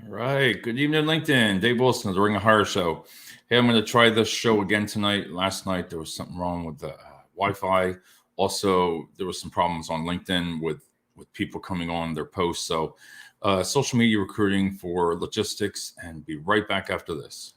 All right. Good evening, LinkedIn. Dave Wilson of the Ring of Hire Show. Hey, I'm going to try this show again tonight. Last night, there was something wrong with the Wi-Fi. Also, there was some problems on LinkedIn with people coming on their posts. So, social media recruiting for logistics, and be right back after this.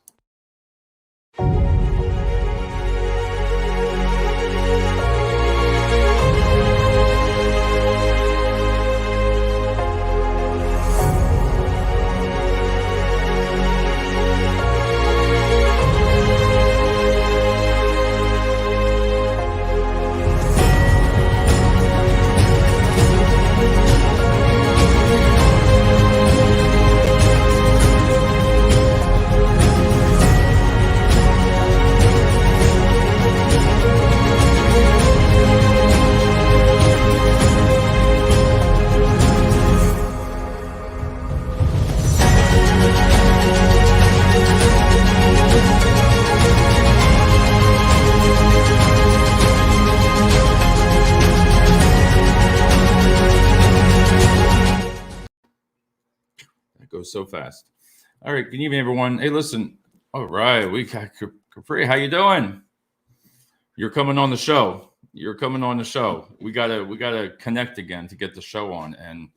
That goes so fast. All right. Good evening, everyone. Hey, listen. All right. We got Capri. How you doing? You're coming on the show. You're coming on the show. We gotta connect again to get the show on and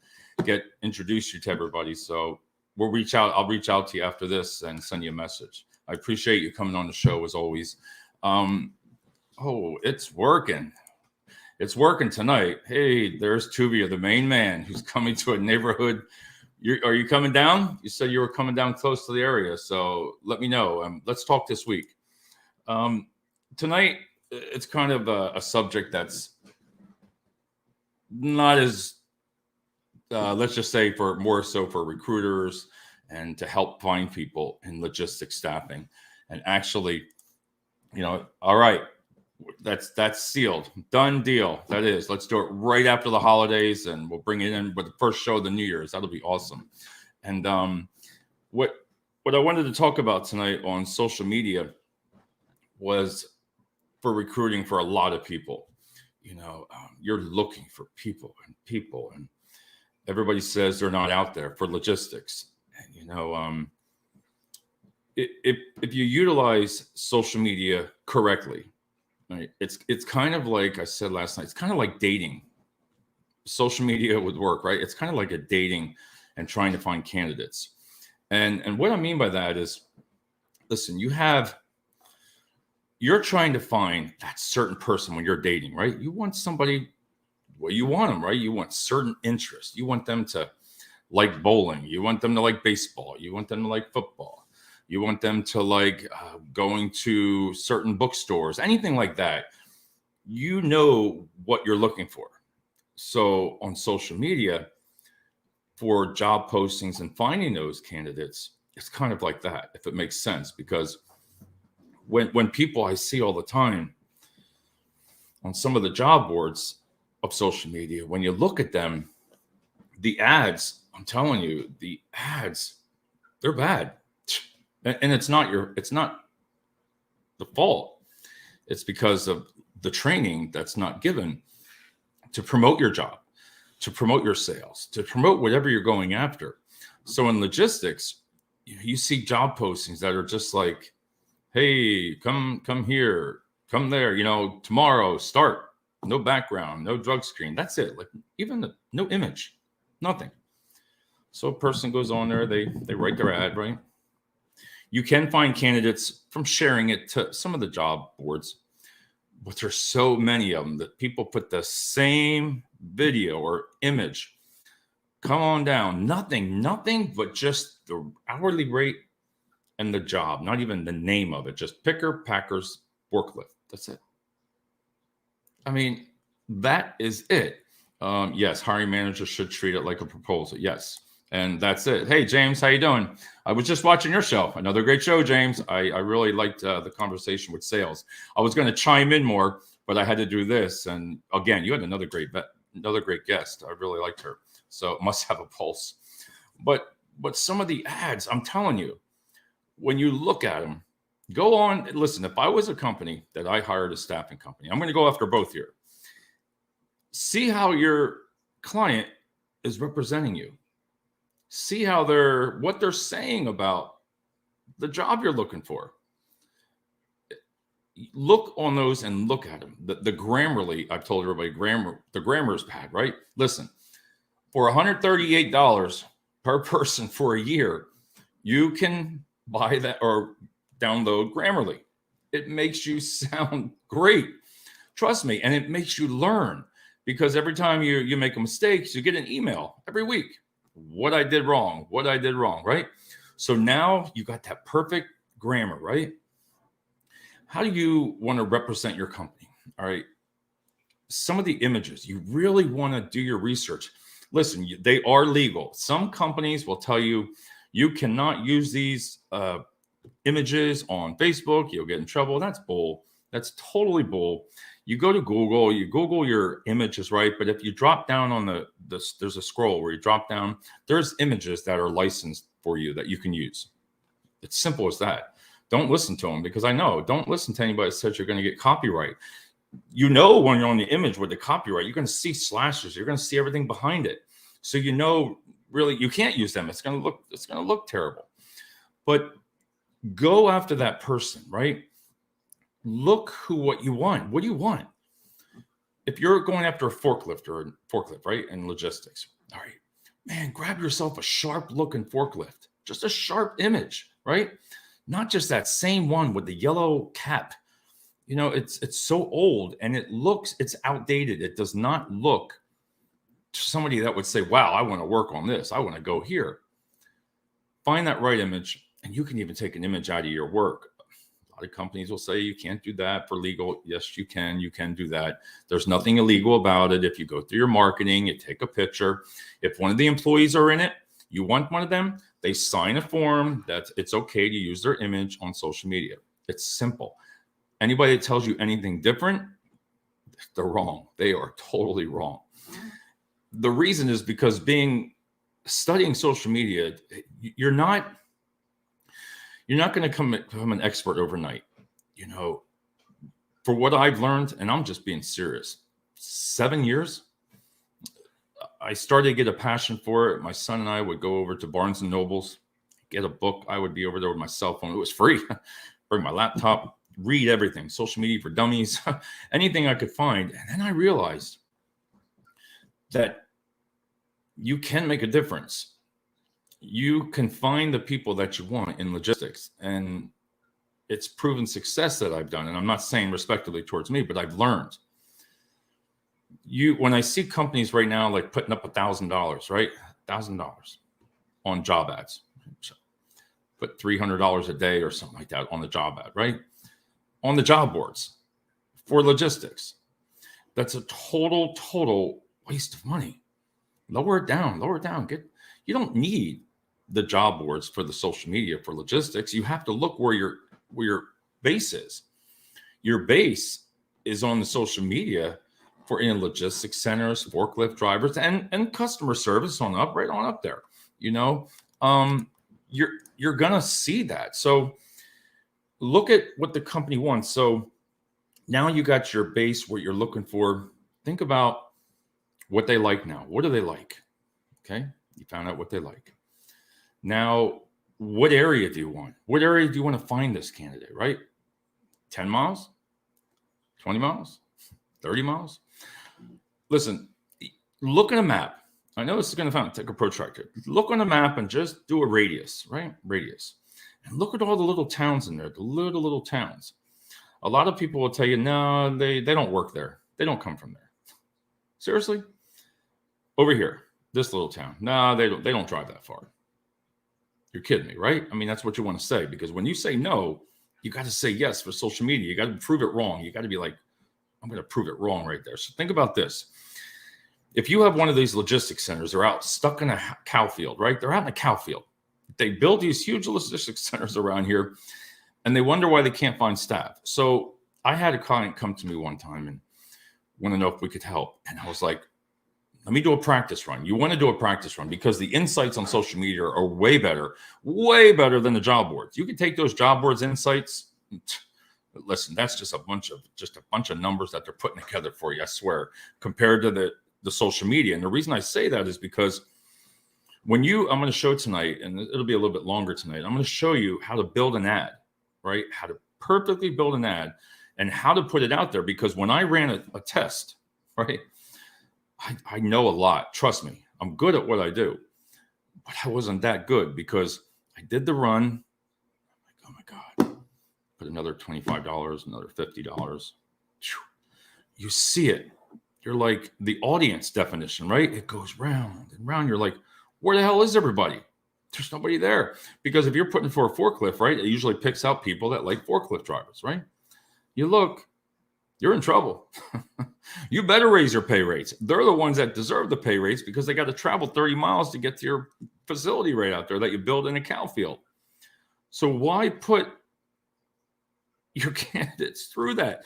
get introduce you to everybody. So we'll reach out. I'll reach out to you after this and send you a message. I appreciate you coming on the show as always. Um, oh, it's working. It's working tonight. Hey, there's Tuvia, the main man, who's coming to a neighborhood. Are you coming down? You said you were coming down close to the area, so let me know. Let's talk this week. Um, Tonight, it's kind of a subject that's not as let's just say for more so for recruiters and to help find people in logistics staffing. And actually, all right, that's sealed, done deal. That is, let's do it right after the holidays, and we'll bring it in with the first show of the New Year's. That'll be awesome. And what what I wanted to talk about tonight on social media was for recruiting for a lot of people. You're looking for people, and everybody says they're not out there for logistics. And if you utilize social media correctly, right, it's kind of like I said last night. It's kind of like dating. Social media would work, right? It's kind of like a dating and trying to find candidates. And what I mean by that is, listen, you're trying to find that certain person when you're dating, right? You want somebody, well, you want them, right? You want certain interests. You want them to like bowling. You want them to like baseball. You want them to like football. You want them to like going to certain bookstores, anything like that. You know what you're looking for. So on social media, for job postings and finding those candidates, it's kind of like that, if it makes sense. Because when people I see all the time on some of the job boards of social media, when you look at them, the ads, I'm telling you, the ads, they're bad. And it's not the fault. It's because of the training that's not given to promote your job, to promote your sales, to promote whatever you're going after. So in logistics, you see job postings that are just like, hey, come here, come there, tomorrow, start, no background, no drug screen. That's it. Like no image, nothing. So a person goes on there, they write their ad, right? You can find candidates from sharing it to some of the job boards, but there's so many of them that people put the same video or image. Come on down. Nothing but just the hourly rate and the job, not even the name of it, just picker, packers, forklift. That's it. I mean, that is it. Yes, hiring managers should treat it like a proposal. Yes. And that's it. Hey, James, how you doing? I was just watching your show. Another great show, James. I really liked the conversation with sales. I was going to chime in more, but I had to do this. And again, you had another great guest. I really liked her. So it must have a pulse. But some of the ads, I'm telling you, when you look at them, go on. Listen, if I was a company that I hired a staffing company, I'm going to go after both here. See how your client is representing you. See how what they're saying about the job you're looking for. Look on those and look at them. The Grammarly, I've told everybody, the grammar is bad, right? Listen, for $138 per person for a year, you can buy that or download Grammarly. It makes you sound great. Trust me. And it makes you learn, because every time you make a mistake, you get an email every week. What I did wrong, right? So now you got that perfect grammar, right? How do you want to represent your company? All right. Some of the images, you really want to do your research. Listen, they are legal. Some companies will tell you you cannot use these images on Facebook. You'll get in trouble. That's bull. That's totally bull. You go to Google, you Google your images, right? But if you drop down on there's a scroll where you drop down, there's images that are licensed for you that you can use. It's simple as that. Don't listen to them, because don't listen to anybody that says you're going to get copyright. You know, when you're on the image with the copyright, you're going to see slashes. You're going to see everything behind it. So, really, you can't use them. It's going to look terrible. But go after that person, right? Look what you want. What do you want? If you're going after a forklift, right, in logistics, all right, man, grab yourself a sharp looking forklift, just a sharp image, right? Not just that same one with the yellow cap. It's so old and it's outdated. It does not look to somebody that would say, wow, I want to work on this. I want to go here. Find that right image, and you can even take an image out of your work. A lot of companies will say you can't do that for legal. Yes, you can. You can do that. There's nothing illegal about it. If you go through your marketing, you take a picture. If one of the employees are in it, you want one of them, they sign a form that it's okay to use their image on social media. It's simple. Anybody that tells you anything different, they're wrong. They are totally wrong. The reason is because studying social media, you're not going to become an expert overnight. For what I've learned, and I'm just being serious, 7 years, I started to get a passion for it. My son and I would go over to Barnes and Nobles, get a book. I would be over there with my cell phone. It was free. Bring my laptop, read everything, social media for dummies, anything I could find. And then I realized that you can make a difference. You can find the people that you want in logistics. And it's proven success that I've done. And I'm not saying respectively towards me, but I've learned. When I see companies right now, like putting up $1,000, right? $1,000 on job ads. Put $300 a day or something like that on the job ad, right? On the job boards for logistics. That's a total waste of money. Lower it down. You don't need the job boards for the social media for logistics. You have to look where your base is. Your base is on the social media for in logistics centers, forklift drivers, and customer service right on up there. You're gonna see that. So look at what the company wants. So now you got your base, what you're looking for. Think about what they like now. What do they like? Okay, you found out what they like. Now, what area do you want? What area do you want to find this candidate, right? 10 miles, 20 miles, 30 miles. Listen, look at a map. I know this is going to take a protractor. Look on a map and just do a radius, right? Radius. And look at all the little towns in there, the little towns. A lot of people will tell you, no, they don't work there. They don't come from there. Seriously? Over here, this little town. No, they don't drive that far. You're kidding me, right? I mean, that's what you want to say, because when you say no, you got to say yes for social media. You got to prove it wrong. You got to be like, I'm going to prove it wrong right there. So think about this. If you have one of these logistics centers, they're out stuck in a cow field, right? They're out in a cow field. They build these huge logistics centers around here, and they wonder why they can't find staff. So I had a client come to me one time and want to know if we could help. And I was like, let me do a practice run. You want to do a practice run because the insights on social media are way better than the job boards. You can take those job boards insights. Listen, that's just a bunch of numbers that they're putting together for you, I swear, compared to the social media. And the reason I say that is because I'm going to show tonight, and it'll be a little bit longer tonight. I'm going to show you how to build an ad, right? How to perfectly build an ad and how to put it out there. Because when I ran a test, right, I know a lot. Trust me, I'm good at what I do, but I wasn't that good because I did the run. Oh my God, put another $25, another $50. You see it. You're like the audience definition, right? It goes round and round. You're like, where the hell is everybody? There's nobody there. Because if you're putting for a forklift, right, it usually picks out people that like forklift drivers, right? You look, you're in trouble. You better raise your pay rates. They're the ones that deserve the pay rates because they got to travel 30 miles to get to your facility right out there that you build in a cow field. So why put your candidates through that?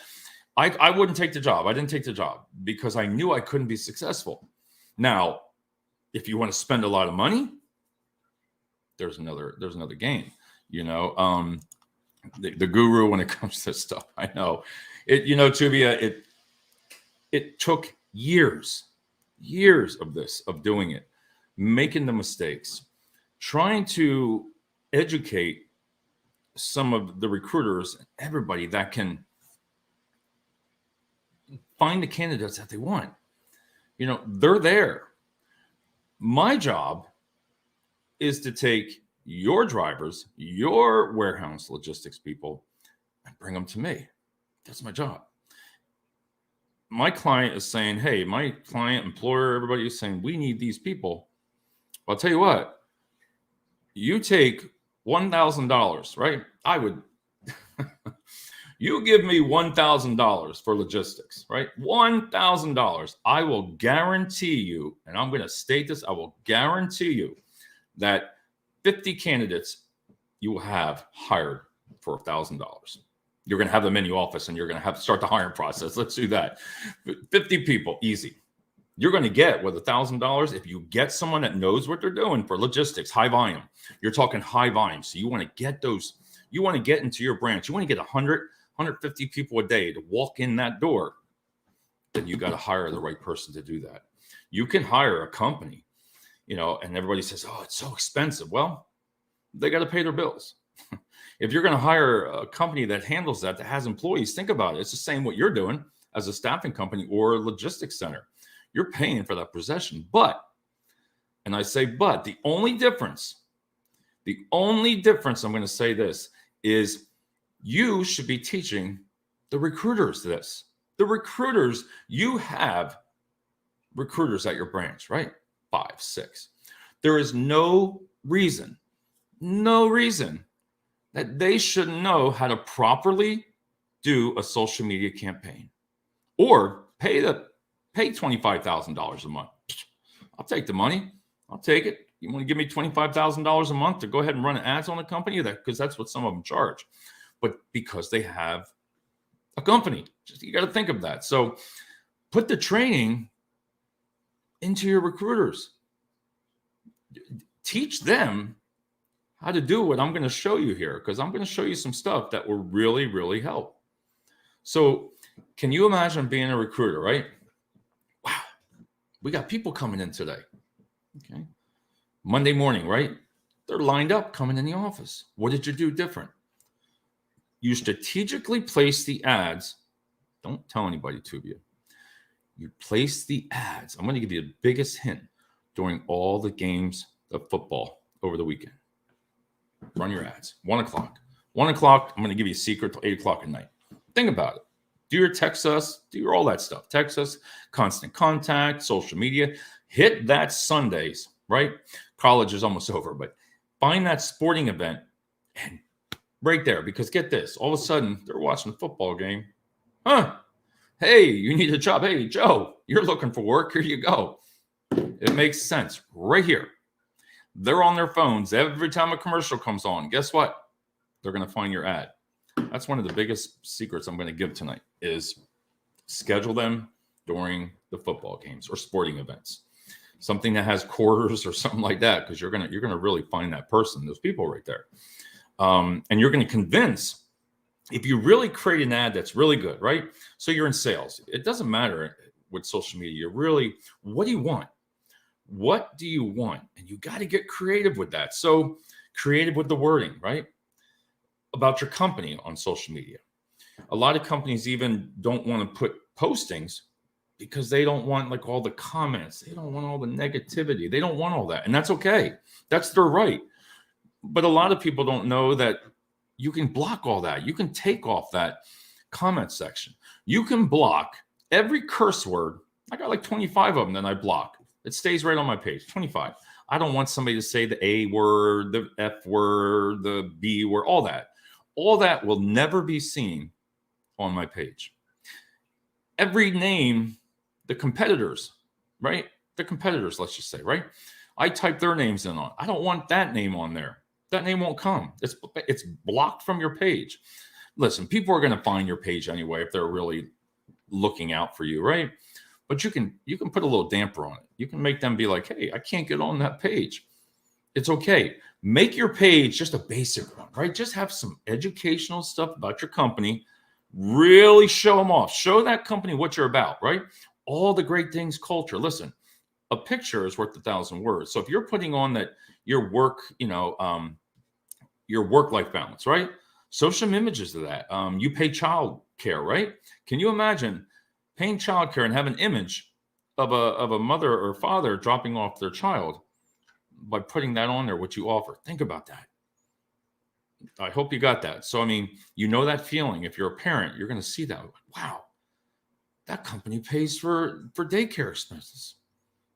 I wouldn't take the job. I didn't take the job because I knew I couldn't be successful. Now, if you want to spend a lot of money, there's another game. You know, the guru when it comes to this stuff. I know it. You know, Tubia, it took years of doing it, making the mistakes, trying to educate some of the recruiters, everybody that can find the candidates that they want. You know, they're there. My job is to take your drivers, your warehouse logistics people, and bring them to me. That's my job. My client is saying, hey, my client, employer, everybody is saying, we need these people. I'll tell you what, you take $1,000, right? I would, you give me $1,000 for logistics, right? $1,000. I will guarantee you, and I'm going to state this, I will guarantee you that 50 candidates you will have hired for $1,000. You're going to have them in your office and you're going to have to start the hiring process. Let's do that. 50 people, easy. You're going to get with $1,000 if you get someone that knows what they're doing for logistics, high volume. You're talking high volume. So you want to get those, you want to get into your branch. You want to get 100, 150 people a day to walk in that door. Then you got to hire the right person to do that. You can hire a company, you know, and everybody says, oh, it's so expensive. Well, they got to pay their bills. If you're going to hire a company that handles that has employees, think about it. It's the same what you're doing as a staffing company or a logistics center. You're paying for that possession. But, and I say, but the only difference, I'm going to say this, is you should be teaching the recruiters this. The recruiters, you have recruiters at your branch, right? 5, 6. There is no reason that they shouldn't know how to properly do a social media campaign or pay $25,000 a month. I'll take the money. I'll take it. You want to give me $25,000 a month to go ahead and run ads on a company? Because that's what some of them charge. But because they have a company, you got to think of that. So put the training into your recruiters. Teach them how to do what I'm going to show you here, because I'm going to show you some stuff that will really, really help. So can you imagine being a recruiter, right? Wow, we got people coming in today. Okay. Monday morning, right? They're lined up coming in the office. What did you do different? You strategically place the ads. Don't tell anybody, Tubia. You place the ads. I'm going to give you the biggest hint during all the games of football over the weekend. Run your ads. 1 o'clock. 1 o'clock, I'm going to give you a secret till 8 o'clock at night. Think about it. Do your text us. Do your all that stuff. Text us. Constant contact. Social media. Hit that Sundays, right? College is almost over, but find that sporting event and right there. Because get this. All of a sudden, they're watching a football game. Huh? Hey, you need a job. Hey, Joe, you're looking for work. Here you go. It makes sense right here. They're on their phones every time a commercial comes on. Guess what? They're going to find your ad. That's one of the biggest secrets I'm going to give tonight is schedule them during the football games or sporting events. Something that has quarters or something like that, because you're going to really find that person, those people right there. And you're going to convince, if you really create an ad that's really good, right? So you're in sales. It doesn't matter with social media. You're really, what do you want? What do you want? And you got to get creative with that. So creative with the wording, right? About your company on social media. A lot of companies even don't want to put postings because they don't want like all the comments. They don't want all the negativity. They don't want all that. And that's okay. That's their right. But a lot of people don't know that you can block all that. You can take off that comment section. You can block every curse word. I got like 25 of them that I block. It stays right on my page, 25. I don't want somebody to say the A word, the F word, the B word, all that. All that will never be seen on my page. Every name, the competitors, right? The competitors, let's just say, right? I type their names in on. I don't want that name on there. That name won't come. It's blocked from your page. Listen, people are going to find your page anyway if they're really looking out for you, right? But you can put a little damper on it. You can make them be like, hey, I can't get on that page. It's okay. Make your page just a basic one, right? Just have some educational stuff about your company. Really show them off. Show that company what you're about, right? All the great things, culture. Listen, a picture is worth 1,000 words. So if you're putting on that your work, your work-life balance, right? Show some images of that. You pay child care, right? Can you imagine paying child care and have an image of a mother or father dropping off their child by putting that on there, what you offer? Think about that. I hope you got that. So, I mean, you know that feeling. If you're a parent, you're going to see that. Wow, that company pays for daycare expenses,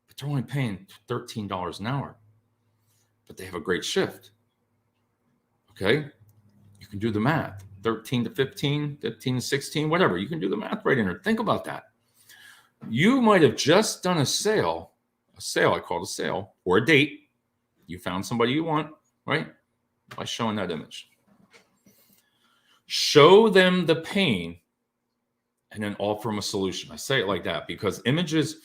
but they're only paying $13 an hour. But they have a great shift. Okay, you can do the math. 13 to 15, 15 to 16, whatever. You can do the math right in there. Think about that. You might have just done a sale, I call it a sale, or a date. You found somebody you want, right? By showing that image. Show them the pain and then offer them a solution. I say it like that because images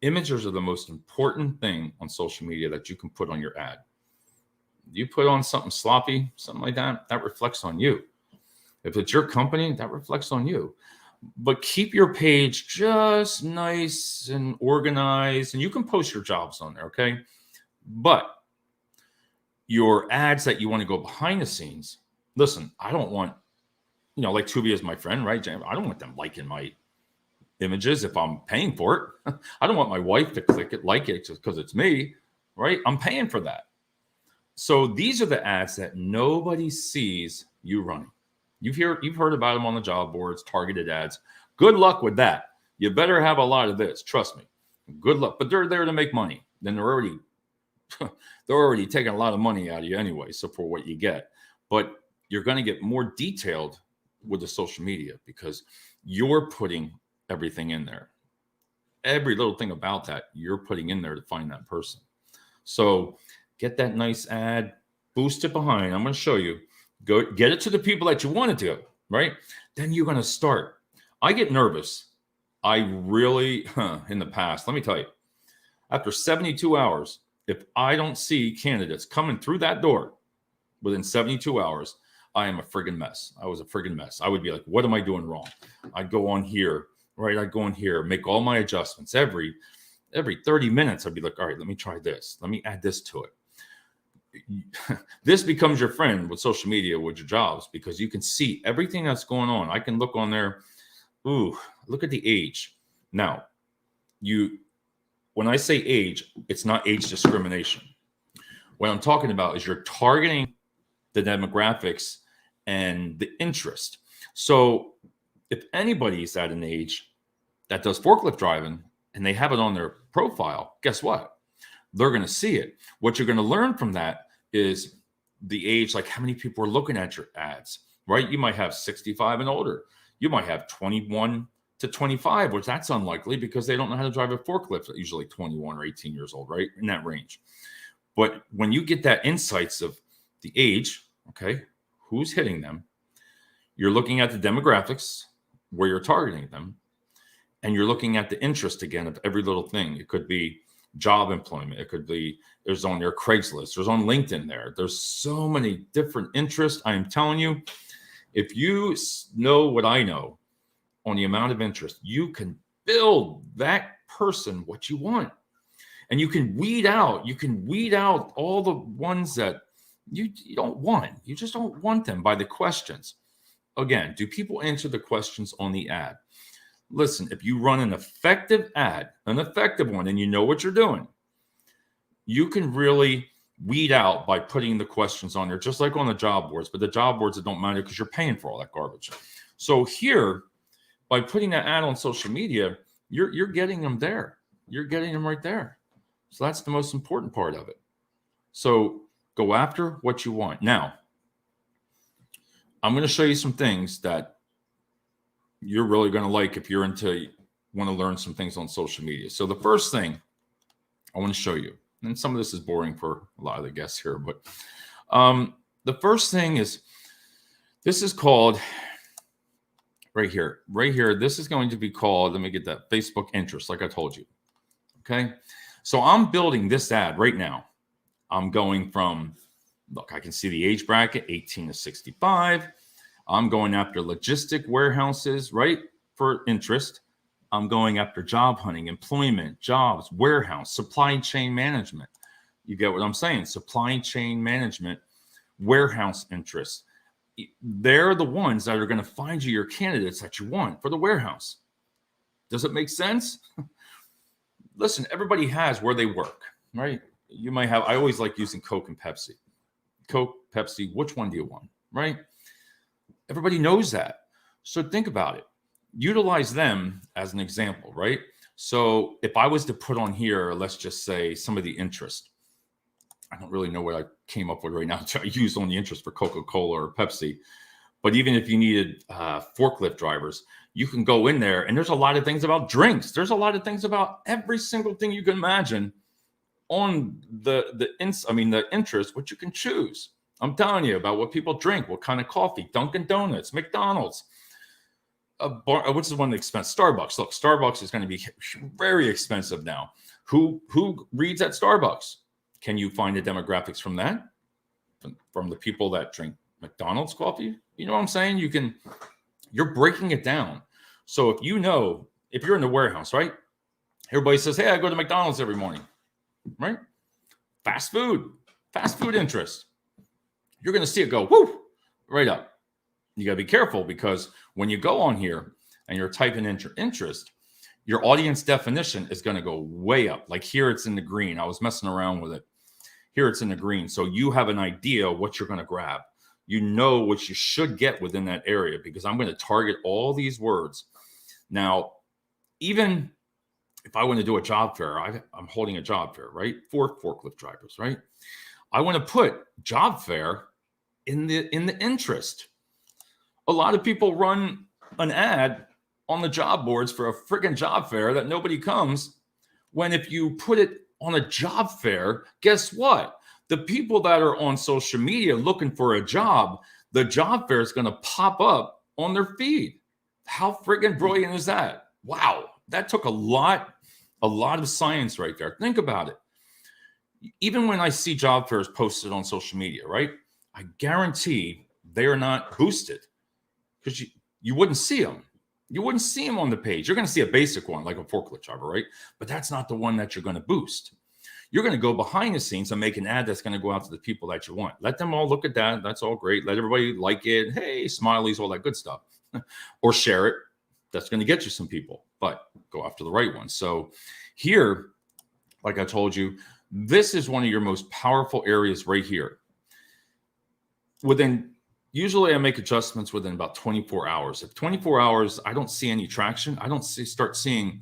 are the most important thing on social media that you can put on your ad. You put on something sloppy, something like that, that reflects on you. If it's your company, that reflects on you. But keep your page just nice and organized, and you can post your jobs on there, okay? But your ads that you want to go behind the scenes, listen, I don't want, like Tuvia is my friend, right? I don't want them liking my images if I'm paying for it. I don't want my wife to click it, like it just because it's me, right? I'm paying for that. So these are the ads that nobody sees you running. You've heard about them on the job boards, targeted ads. Good luck with that. You better have a lot of this. Trust me. Good luck. But they're there to make money. Then they're already taking a lot of money out of you anyway. So for what you get, but you're going to get more detailed with the social media because you're putting everything in there. Every little thing about that, you're putting in there to find that person. So get that nice ad, boost it behind. I'm going to show you. Go get it to the people that you want it to, right? Then you're going to start. I get nervous. I really, in the past, let me tell you, after 72 hours, if I don't see candidates coming through that door within 72 hours, I am a friggin' mess. I was a friggin' mess. I would be like, what am I doing wrong? I'd go on here, right? I'd go in here, make all my adjustments. Every 30 minutes, I'd be like, all right, let me try this. Let me add this to it. This becomes your friend with social media, with your jobs, because you can see everything that's going on. I can look on there. Ooh, look at the age. Now, when I say age, it's not age discrimination. What I'm talking about is you're targeting the demographics and the interest. So if anybody's at an age that does forklift driving and they have it on their profile, guess what? They're going to see it. What you're going to learn from that is the age, like how many people are looking at your ads, right? You might have 65 and older. You might have 21 to 25, which that's unlikely because they don't know how to drive a forklift, usually 21 or 18 years old, right? In that range. But when you get that insights of the age, okay, who's hitting them, you're looking at the demographics where you're targeting them, and you're looking at the interest again of every little thing. It could be job employment. It could be, there's on your Craigslist, there's on LinkedIn there. There's so many different interests. I am telling you, if you know what I know on the amount of interest, you can build that person what you want. And you can weed out all the ones that you don't want. You just don't want them by the questions. Again, do people answer the questions on the ad? Listen, if you run an effective ad, an effective one, and you know what you're doing, you can really weed out by putting the questions on there, just like on the job boards. But the job boards, it don't matter because you're paying for all that garbage. So here, by putting that ad on social media, you're getting them there. You're getting them right there. So that's the most important part of it. So go after what you want. Now, I'm going to show you some things that you're really going to like if you're want to learn some things on social media. So the first thing I want to show you, and some of this is boring for a lot of the guests here, but the first thing is, this is called right here. This is going to be called, let me get that, Facebook interest, like I told you. Okay. So I'm building this ad right now. I'm going from, look, I can see the age bracket, 18 to 65. I'm going after logistic warehouses, right, for interest. I'm going after job hunting, employment, jobs, warehouse, supply chain management. You get what I'm saying? Supply chain management, warehouse interests. They're the ones that are going to find you your candidates that you want for the warehouse. Does it make sense? Listen, everybody has where they work, right? You might have, I always like using Coke and Pepsi. Coke, Pepsi, which one do you want, right? Everybody knows that. So think about it. Utilize them as an example, right? So if I was to put on here, let's just say some of the interest. I don't really know what I came up with right now to use on the interest for Coca-Cola or Pepsi. But even if you needed forklift drivers, you can go in there, and there's a lot of things about drinks. There's a lot of things about every single thing you can imagine on the interest, what you can choose. I'm telling you about what people drink, what kind of coffee, Dunkin' Donuts, McDonald's, which is one of the expensive, Starbucks. Look, Starbucks is going to be very expensive now. Who reads at Starbucks? Can you find the demographics from that? From the people that drink McDonald's coffee? You know what I'm saying? You're breaking it down. So if you're in the warehouse, right? Everybody says, hey, I go to McDonald's every morning, right? Fast food interest. You're going to see it go, whoo, right up. You got to be careful, because when you go on here and you're typing in your interest, your audience definition is going to go way up. Like here, it's in the green. I was messing around with it. Here, it's in the green. So you have an idea what you're going to grab. You know what you should get within that area, because I'm going to target all these words. Now, even if I want to do a job fair, I'm holding a job fair, right? For forklift drivers, right? I want to put job fair in the interest. A lot of people run an ad on the job boards for a freaking job fair that nobody comes. When if you put it on a job fair, guess what? The people that are on social media looking for a job, the job fair is going to pop up on their feed. How freaking brilliant is that? Wow. That took a lot of science right there. Think about it. Even when I see job fairs posted on social media, right? I guarantee they are not boosted, because you wouldn't see them. You wouldn't see them on the page. You're going to see a basic one like a forklift driver, right? But that's not the one that you're going to boost. You're going to go behind the scenes and make an ad that's going to go out to the people that you want. Let them all look at that. That's all great. Let everybody like it. Hey, smileys, all that good stuff. Or share it. That's going to get you some people, but go after the right one. So here, like I told you, this is one of your most powerful areas right here. Usually I make adjustments within about 24 hours. If 24 hours, I don't see any traction, I don't start seeing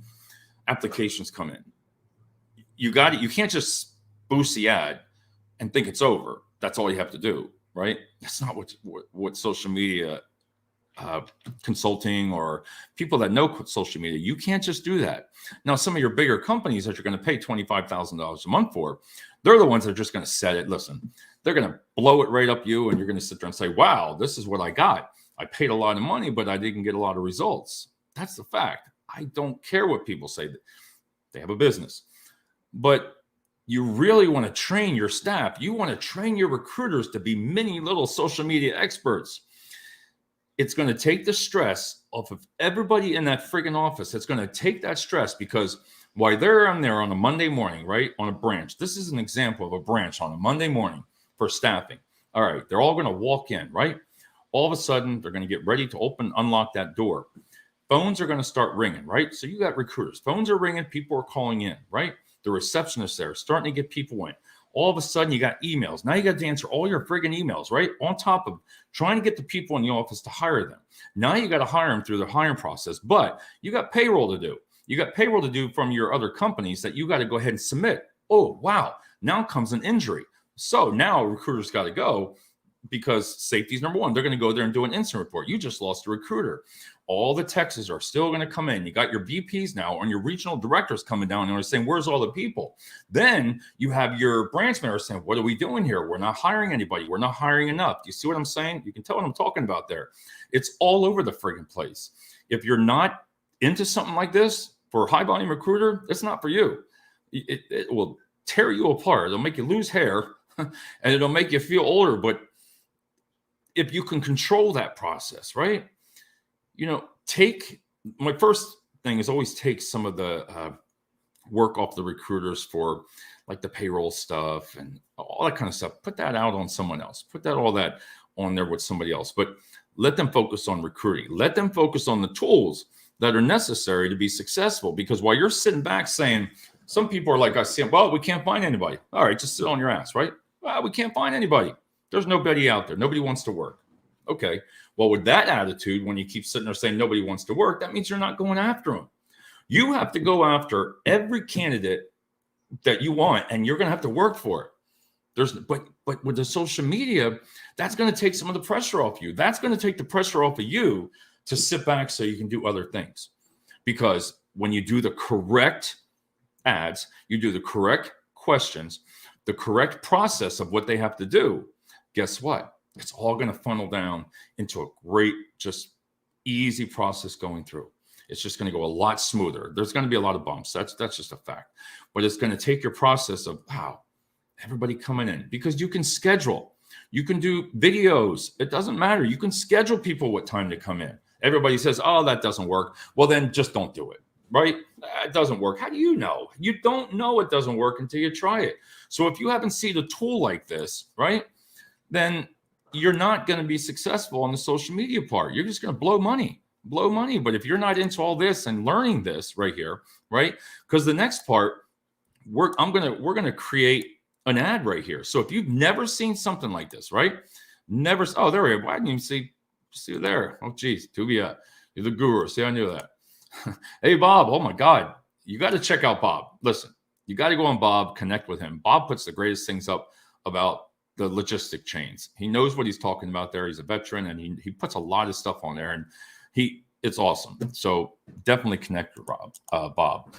applications come in. You can't just boost the ad and think it's over. That's all you have to do, right? That's not what social media consulting or people that know social media, you can't just do that. Now, some of your bigger companies that you're going to pay $25,000 a month for, they're the ones that are just going to set it. Listen, they're going to blow it right up you, and you're going to sit there and say, wow, this is what I got. I paid a lot of money, but I didn't get a lot of results. That's the fact. I don't care what people say. That they have a business. But you really want to train your staff. You want to train your recruiters to be mini little social media experts. It's going to take the stress off of everybody in that friggin' office. It's going to take that stress, because While they're on there on a Monday morning, right, on a branch. This is an example of a branch on a Monday morning for staffing. All right, they're all going to walk in, right? All of a sudden, they're going to get ready to unlock that door. Phones are going to start ringing, right? So you got recruiters. Phones are ringing. People are calling in, right? The receptionist there starting to get people in. All of a sudden, you got emails. Now you got to answer all your friggin' emails, right? On top of trying to get the people in the office to hire them. Now you got to hire them through the hiring process, but you got payroll to do. You got payroll to do from your other companies that you got to go ahead and submit. Oh, wow. Now comes an injury. So now recruiters got to go because safety is number one. They're going to go there and do an incident report. You just lost a recruiter. All the Texas are still going to come in. You got your VPs now and your regional directors coming down and are saying, where's all the people? Then you have your branch managers saying, what are we doing here? We're not hiring anybody. We're not hiring enough. Do you see what I'm saying? You can tell what I'm talking about there. It's all over the friggin' place. If you're not into something like this for a high volume recruiter, it's not for you. It will tear you apart. It'll make you lose hair and it'll make you feel older. But if you can control that process, right? My first thing is always take some of the work off the recruiters for like the payroll stuff and all that kind of stuff. Put that out on someone else. Put all that on there with somebody else. But let them focus on recruiting. Let them focus on the tools that are necessary to be successful. Because while you're sitting back saying, some people are like us saying, well, we can't find anybody. All right, just sit on your ass, right? Well, we can't find anybody. There's nobody out there. Nobody wants to work. Okay. Well, with that attitude, when you keep sitting there saying nobody wants to work, that means you're not going after them. You have to go after every candidate that you want, and you're going to have to work for it. But with the social media, that's going to take some of the pressure off you. That's going to take the pressure off of you to sit back so you can do other things. Because when you do the correct ads, you do the correct questions, the correct process of what they have to do, guess what? It's all going to funnel down into a great, just easy process going through. It's just going to go a lot smoother. There's going to be a lot of bumps. That's just a fact. But it's going to take your process of, wow, everybody coming in. Because you can schedule. You can do videos. It doesn't matter. You can schedule people what time to come in. Everybody says, oh, that doesn't work. Well, then just don't do it, right? It doesn't work. How do you know? You don't know it doesn't work until you try it. So if you haven't seen a tool like this, right, then you're not going to be successful on the social media part. You're just going to blow money. But if you're not into all this and learning this right here, right? Because the next part, we're going to create an ad right here. So if you've never seen something like this, right? Oh, there we go. I didn't even see you there. Oh, geez, Tubia, you're the guru. See, I knew that. Hey, Bob. Oh my God, you got to check out Bob. Listen, you got to go on Bob, connect with him. Bob puts the greatest things up about the logistic chains. He knows what he's talking about there. He's a veteran, and he puts a lot of stuff on there, and it's awesome. So definitely connect with Bob.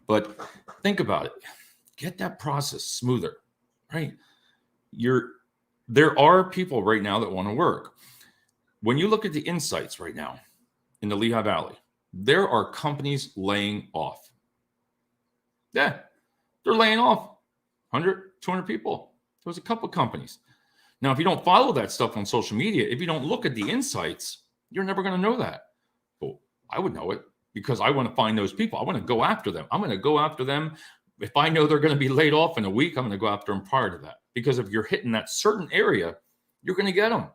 But think about it. Get that process smoother, right? There are people right now that want to work. When you look at the insights right now in the Lehigh Valley, there are companies laying off. Yeah, they're laying off 100, 200 people. There's a couple of companies. Now, if you don't follow that stuff on social media, if you don't look at the insights, you're never going to know that. Well, I would know it because I want to find those people. I want to go after them. I'm going to go after them. If I know they're going to be laid off in a week, I'm going to go after them prior to that. Because if you're hitting that certain area, you're going to get them.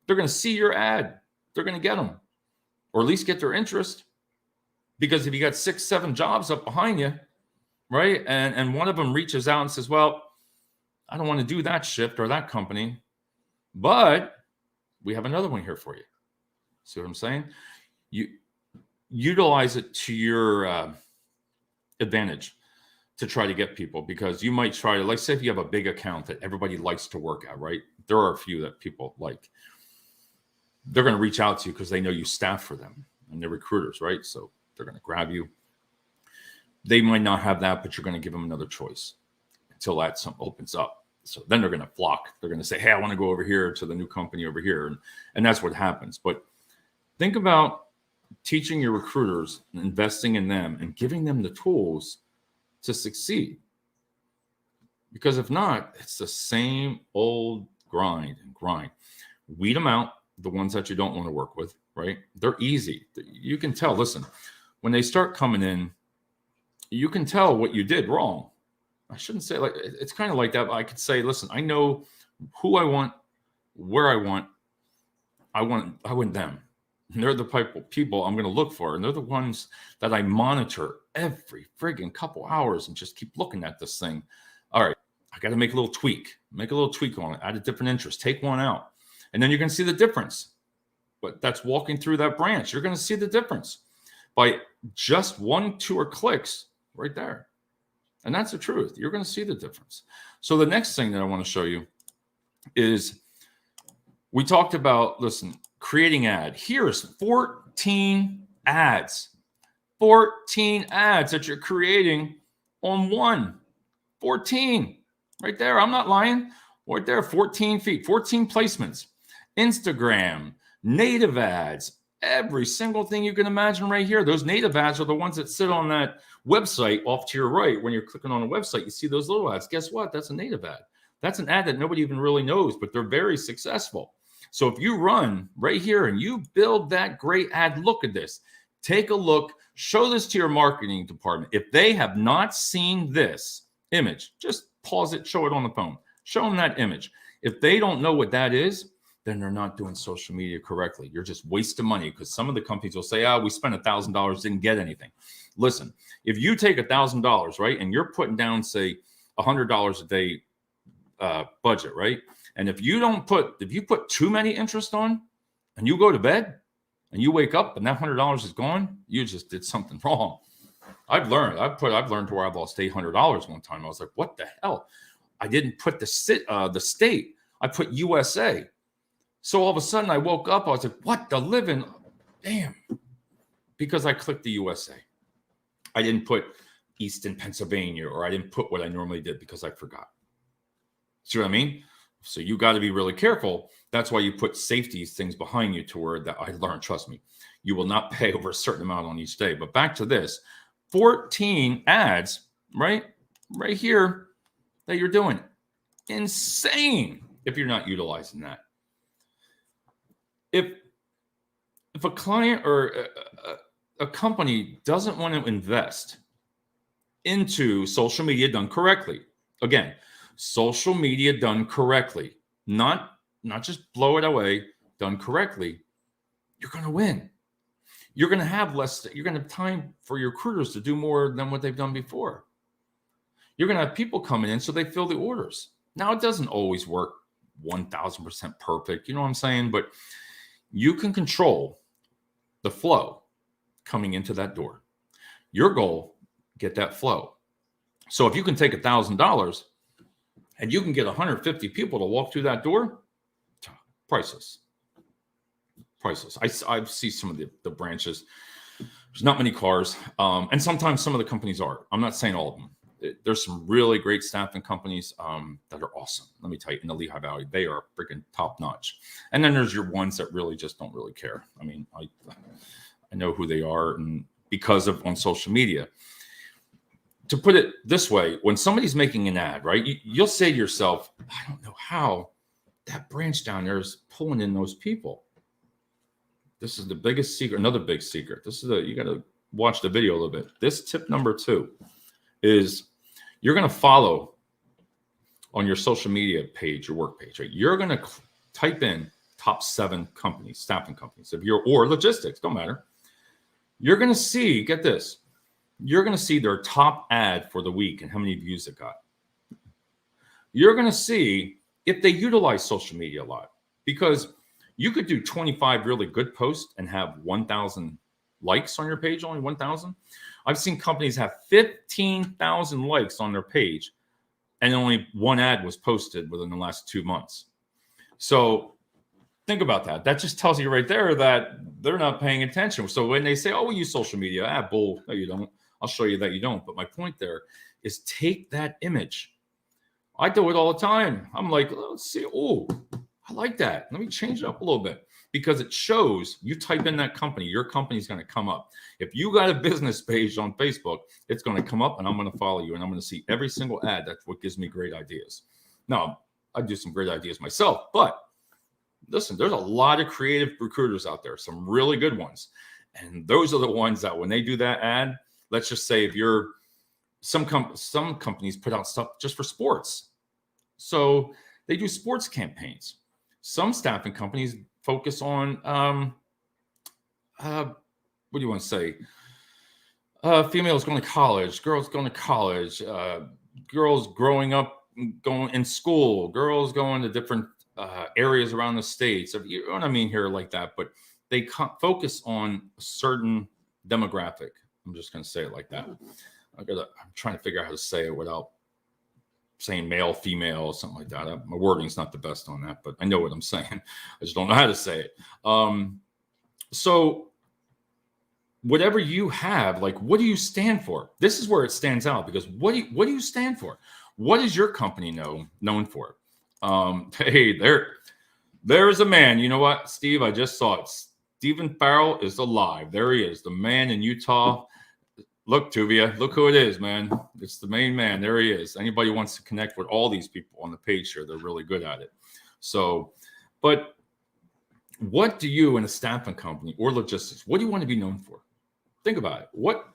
They're going to see your ad. They're going to get them, or at least get their interest. Because if you got 6, 7 jobs up behind you, right, and one of them reaches out and says, well, I don't want to do that shift or that company, but we have another one here for you. See what I'm saying? You utilize it to your advantage to try to get people, because you might try to, like, say if you have a big account that everybody likes to work at, right? There are a few that people like. They're going to reach out to you because they know you staff for them and they're recruiters, right? So they're going to grab you. They might not have that, but you're going to give them another choice until that something opens up. So then they're going to flock. They're going to say, hey, I want to go over here to the new company over here. And that's what happens. But think about teaching your recruiters, investing in them, and giving them the tools to succeed. Because if not, it's the same old grind. Weed them out, the ones that you don't want to work with, right? They're easy. You can tell, listen, when they start coming in you can tell what you did wrong. I shouldn't say like it's kind of like that. But I could say, listen, I know who I want, where I want. I want them. And they're the people I'm going to look for, and they're the ones that I monitor every friggin' couple hours and just keep looking at this thing. All right, I got to make a little tweak. Make a little tweak on it. Add a different interest. Take one out, and then you're going to see the difference. But that's walking through that branch. You're going to see the difference by just 1, 2, or clicks right there. And that's the truth. You're going to see the difference. So the next thing that I want to show you is we talked about, listen, creating ad. Here's 14 ads. 14 ads that you're creating on one. 14 right there. I'm not lying. Right there, 14 feet, 14 placements. Instagram, native ads, every single thing you can imagine right here. Those native ads are the ones that sit on that website off to your right. When you're clicking on a website, you see those little ads. Guess what? That's a native ad. That's an ad that nobody even really knows, but they're very successful. So if you run right here and you build that great ad, look at this. Take a look. Show this to your marketing department. If they have not seen this image, just pause it, show it on the phone. Show them that image. If they don't know what that is, then they're not doing social media correctly. You're just wasting money because some of the companies will say, we spent $1,000, didn't get anything. Listen, if you take $1,000, right, and you're putting down, say, $100 a day budget, right? And if you put too many interest on and you go to bed and you wake up and that $100 is gone, you just did something wrong. I've learned to where I've lost $800 one time. I was like, what the hell? I didn't put the state. I put USA. So all of a sudden I woke up. I was like, what the living? Damn. Because I clicked the USA. I didn't put Easton, Pennsylvania, or I didn't put what I normally did because I forgot. See what I mean? So you got to be really careful. That's why you put safety things behind you to where that I learned, trust me, you will not pay over a certain amount on each day. But back to this, 14 ads, right here that you're doing. Insane if you're not utilizing that. If a client or a company doesn't want to invest into social media done correctly, again, social media done correctly, not just blow it away, done correctly, you're going to win. You're going to have time for your recruiters to do more than what they've done before. You're going to have people coming in so they fill the orders. Now, it doesn't always work 1,000% perfect. You know what I'm saying? But you can control the flow coming into that door. Your goal, get that flow. So if you can take $1,000 and you can get 150 people to walk through that door, priceless. Priceless. I see some of the branches. There's not many cars. And sometimes some of the companies are. I'm not saying all of them. There's some really great staffing companies that are awesome. Let me tell you, in the Lehigh Valley, they are freaking top notch. And then there's your ones that really just don't really care. I mean, I know who they are, and because of on social media. To put it this way, when somebody's making an ad, right, you'll say to yourself, I don't know how that branch down there is pulling in those people. This is the biggest secret, another big secret. You got to watch the video a little bit. This tip number 2 is you're going to follow on your social media page, your work page, right? You're going to type in top 7 companies, staffing companies, or logistics, don't matter. You're going to see, get this, you're going to see their top ad for the week and how many views it got. You're going to see if they utilize social media a lot, because you could do 25 really good posts and have 1,000 likes on your page, only 1,000. I've seen companies have 15,000 likes on their page and only one ad was posted within the last 2 months. So think about that. That just tells you right there that they're not paying attention. So when they say, we use social media, bull, no, you don't. I'll show you that you don't. But my point there is take that image. I do it all the time. I'm like, let's see. Oh, I like that. Let me change it up a little bit, because it shows you type in that company, your company's going to come up. If you got a business page on Facebook, it's going to come up and I'm going to follow you and I'm going to see every single ad. That's what gives me great ideas. Now, I do some great ideas myself, but listen, there's a lot of creative recruiters out there, some really good ones. And those are the ones that when they do that ad, let's just say if you're some companies put out stuff just for sports. So they do sports campaigns. Some staffing companies focus on what do you want to say? Females going to college, girls going to college, girls growing up, going in school, girls going to different areas around the states. You know what I mean here, like that. But they focus on a certain demographic. I'm just going to say it like that. I'm trying to figure out how to say it without saying male, female, or something like that. My wording's not the best on that, but I know what I'm saying. I just don't know how to say it. So whatever you have, like, what do you stand for? This is where it stands out, because what do you stand for? What is your company known for? Hey, there's a man. You know what, Steve? I just saw it. Stephen Farrell is alive. There he is, the man in Utah. Look, Tuvia, look who it is, man. It's the main man. There he is. Anybody wants to connect with all these people on the page here, they're really good at it. So, but what do you in a staffing company or logistics, what do you want to be known for? Think about it. What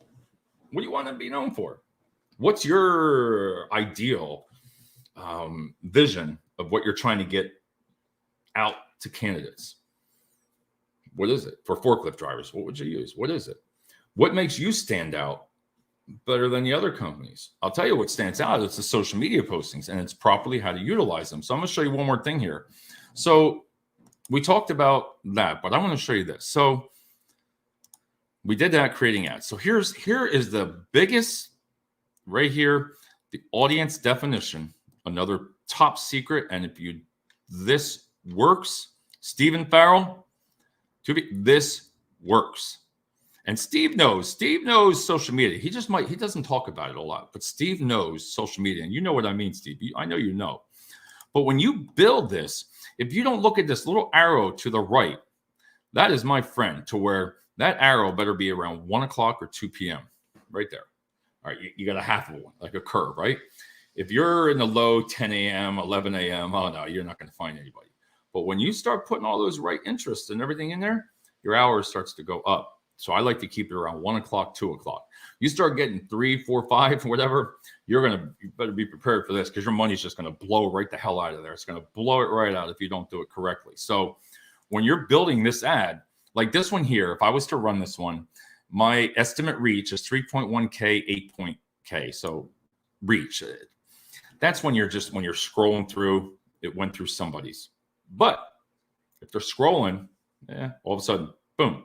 do you want to be known for? What's your ideal vision of what you're trying to get out to candidates? What is it? For forklift drivers, what would you use? What is it? What makes you stand out better than the other companies? I'll tell you what stands out. It's the social media postings, and it's properly how to utilize them. So I'm going to show you one more thing here. So we talked about that, but I want to show you this. So we did that, creating ads. So here is the biggest right here, the audience definition, another top secret. And if this works, Stephen Farrell, this works. And Steve knows social media. He doesn't talk about it a lot, but Steve knows social media. And you know what I mean, Steve. I know you know. But when you build this, if you don't look at this little arrow to the right, that is my friend, to where that arrow better be around 1 o'clock or 2 p.m. right there. All right, you got a half of one, like a curve, right? If you're in the low 10 a.m., 11 a.m., oh no, you're not going to find anybody. But when you start putting all those right interests and everything in there, your hours starts to go up. So I like to keep it around 1 o'clock, 2 o'clock. You start getting 3, 4, 5, whatever, you better be prepared for this, because your money's just going to blow right the hell out of there. It's going to blow it right out if you don't do it correctly. So when you're building this ad, like this one here, if I was to run this one, my estimate reach is 3.1K, 8K. So reach. That's when you're scrolling through, it went through somebody's. But if they're scrolling, all of a sudden, boom.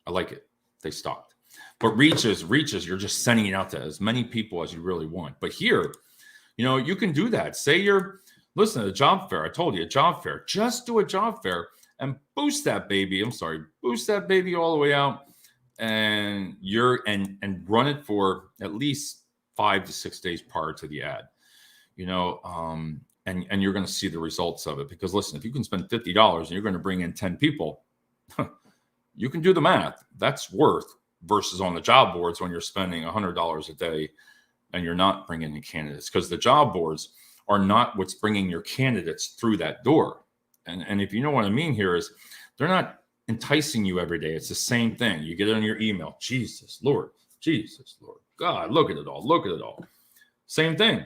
I like it. They stopped. But reaches, you're just sending it out to as many people as you really want. But here, you can do that. Say listen to a job fair. I told you, a job fair. Just do a job fair and boost that baby. Boost that baby all the way out, and and run it for at least 5 to 6 days prior to the ad. And you're going to see the results of it. Because listen, if you can spend $50 and you're going to bring in 10 people, you can do the math. That's worth versus on the job boards when you're spending $100 a day and you're not bringing in candidates, because the job boards are not what's bringing your candidates through that door. And if you know what I mean here is they're not enticing you every day. It's the same thing. You get it on your email. Jesus, Lord, God, look at it all. Same thing.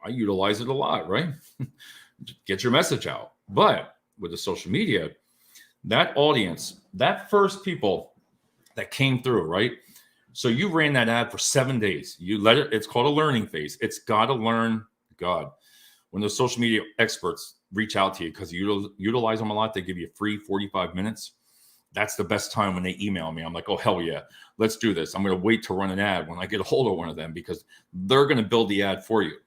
I utilize it a lot, right? Get your message out. But with the social media, that audience, that first people that came through, right? So you ran that ad for 7 days. You let it, it's called a learning phase. It's got to learn. God, when those social media experts reach out to you, because you utilize them a lot, they give you a free 45 minutes. That's the best time when they email me. I'm like, oh, hell yeah, let's do this. I'm going to wait to run an ad when I get a hold of one of them, because they're going to build the ad for you.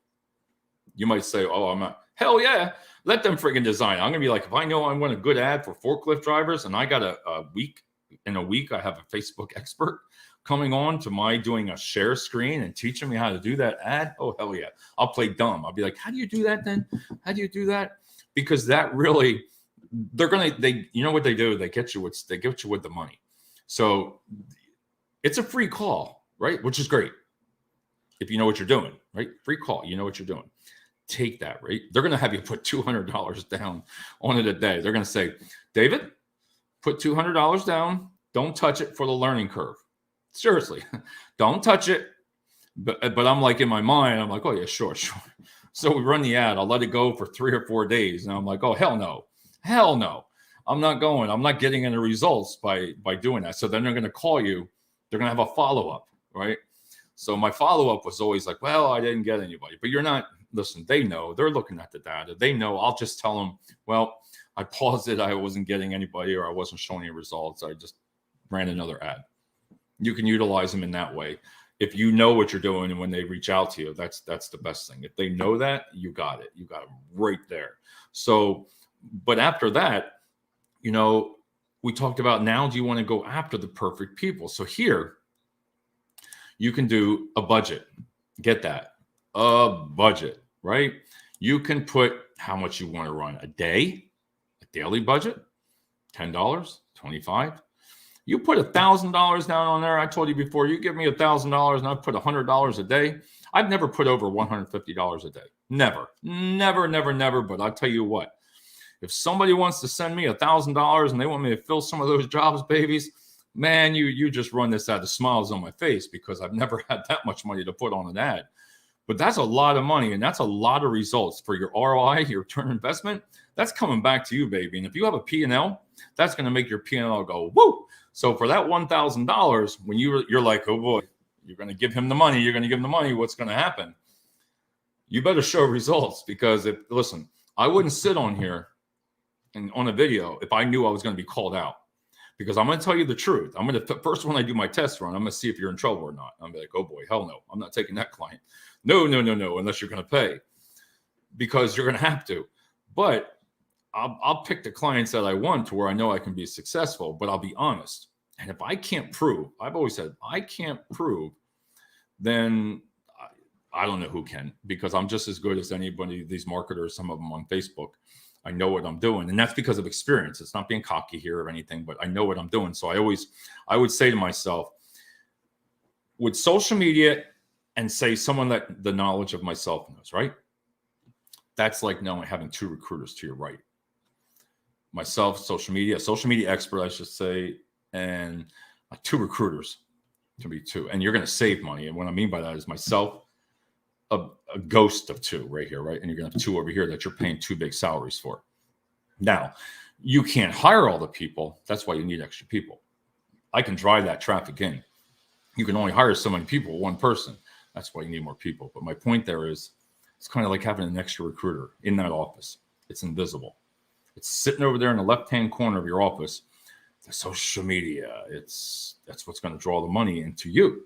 You might say, oh, I'm not. Hell yeah. Let them friggin' design. I'm going to be like, if I know I want a good ad for forklift drivers and I got a week, I have a Facebook expert coming on to doing a share screen and teaching me how to do that ad. Oh, hell yeah. I'll play dumb. I'll be like, how do you do that then? How do you do that? Because that really, you know what they do? They get you with the money. So it's a free call, right? Which is great. If you know what you're doing, right? Free call. You know what you're doing. Take that, right? They're going to have you put $200 down on it a day. They're going to say, David, put $200 down. Don't touch it for the learning curve. Seriously, don't touch it. But I'm like in my mind, I'm like, oh yeah, sure, sure. So we run the ad. I'll let it go for 3 or 4 days, and I'm like, oh hell no, hell no, I'm not going. I'm not getting any results by doing that. So then they're going to call you. They're going to have a follow up, right? So my follow up was always like, well, I didn't get anybody. But you're not. Listen, they know. They're looking at the data. They know. I'll just tell them, well, I paused it. I wasn't getting anybody, or I wasn't showing any results. I just ran another ad. You can utilize them in that way. If you know what you're doing, and when they reach out to you, that's the best thing. If they know that, you got it. You got them right there. So, but after that, we talked about, now do you want to go after the perfect people? So here, you can do a budget. Get that. A budget, right? You can put how much you want to run a day, a daily budget, $10, $25. You put $1,000 down on there. I told you before, you give me $1,000 and I put $100 a day. I've never put over $150 a day. Never, never, never, never. But I'll tell you what, if somebody wants to send me $1,000 and they want me to fill some of those jobs, babies, man, you just run this out of smiles on my face, because I've never had that much money to put on an ad. But that's a lot of money, and that's a lot of results for your ROI, your return on investment. That's coming back to you, baby. And if you have a P&L, that's going to make your P&L go, woo. So for that $1,000, when you're like, oh boy, you're going to give him the money, you're going to give him the money, what's going to happen? You better show results, because listen, I wouldn't sit on here and on a video if I knew I was going to be called out, because I'm going to tell you the truth. First, when I do my test run, I'm going to see if you're in trouble or not. I'm like, oh boy, hell no, I'm not taking that client. No, unless you're going to pay, because you're going to have to. But I'll pick the clients that I want to where I know I can be successful, but I'll be honest. And if I can't prove, I've always said, I can't prove, then I don't know who can, because I'm just as good as anybody, these marketers, some of them on Facebook. I know what I'm doing. And that's because of experience. It's not being cocky here or anything, but I know what I'm doing. So I would say to myself, with social media, and say someone that the knowledge of myself knows, right? That's like having 2 recruiters to your right. Myself, social media expert, I should say, and 2 recruiters to be 2. And you're going to save money. And what I mean by that is myself, a ghost of 2 right here, right? And you're going to have 2 over here that you're paying 2 big salaries for. Now, you can't hire all the people. That's why you need extra people. I can drive that traffic in. You can only hire so many people, 1 person. That's why you need more people. But my point there is, it's kind of like having an extra recruiter in that office. It's invisible. It's sitting over there in the left-hand corner of your office. The social media, that's what's going to draw the money into you.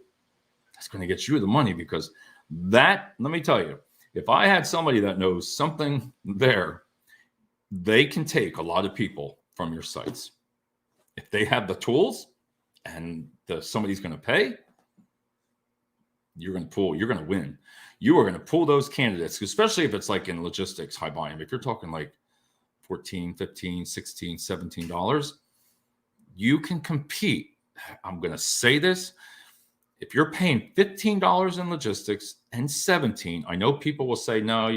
That's going to get you the money, because let me tell you, if I had somebody that knows something there, they can take a lot of people from your sites. If they have the tools and somebody's going to pay, you're going to win. You are going to pull those candidates, especially if it's like in logistics, high volume. If you're talking like $14, $15, $16, $17, you can compete. I'm going to say this. If you're paying $15 in logistics and $17, I know people will say, no,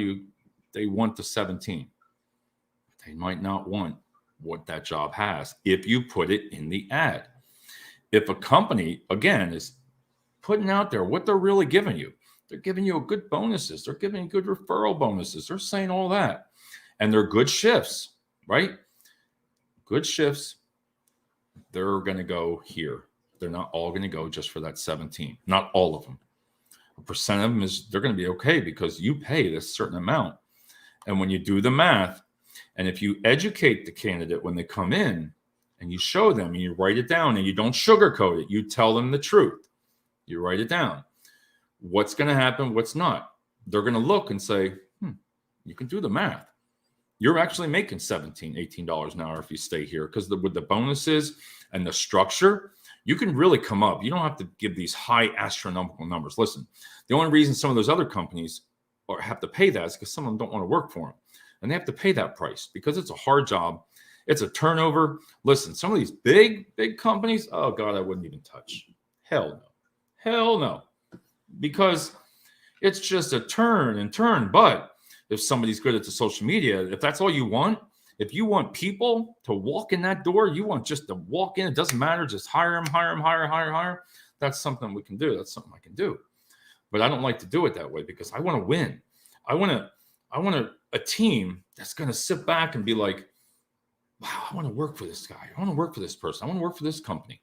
they want the $17. They might not want what that job has if you put it in the ad. If a company, again, is putting out there what they're really giving you, they're giving you good bonuses, they're giving you good referral bonuses, they're saying all that, and they're good shifts, right? Good shifts, they're going to go here. They're not all going to go just for that 17. Not all of them. A percent of them they're going to be okay, because you pay this certain amount. And when you do the math, and if you educate the candidate when they come in, and you show them, and you write it down, and you don't sugarcoat it, you tell them the truth. You write it down. What's going to happen? What's not? They're going to look and say, you can do the math. You're actually making $17, $18 an hour if you stay here, because with the bonuses and the structure, you can really come up. You don't have to give these high astronomical numbers. Listen, the only reason some of those other companies have to pay that is because some of them don't want to work for them. And they have to pay that price because it's a hard job. It's a turnover. Listen, some of these big companies, oh God, I wouldn't even touch. Hell no. Hell no. Because it's just a turn. But if somebody's good at the social media, if that's all you want, if you want people to walk in that door, you want just to walk in, it doesn't matter, just hire them. That's something we can do. That's something I can do. But I don't like to do it that way because I want to win. I want a team that's going to sit back and be like, wow, I want to work for this guy. I want to work for this person. I want to work for this company,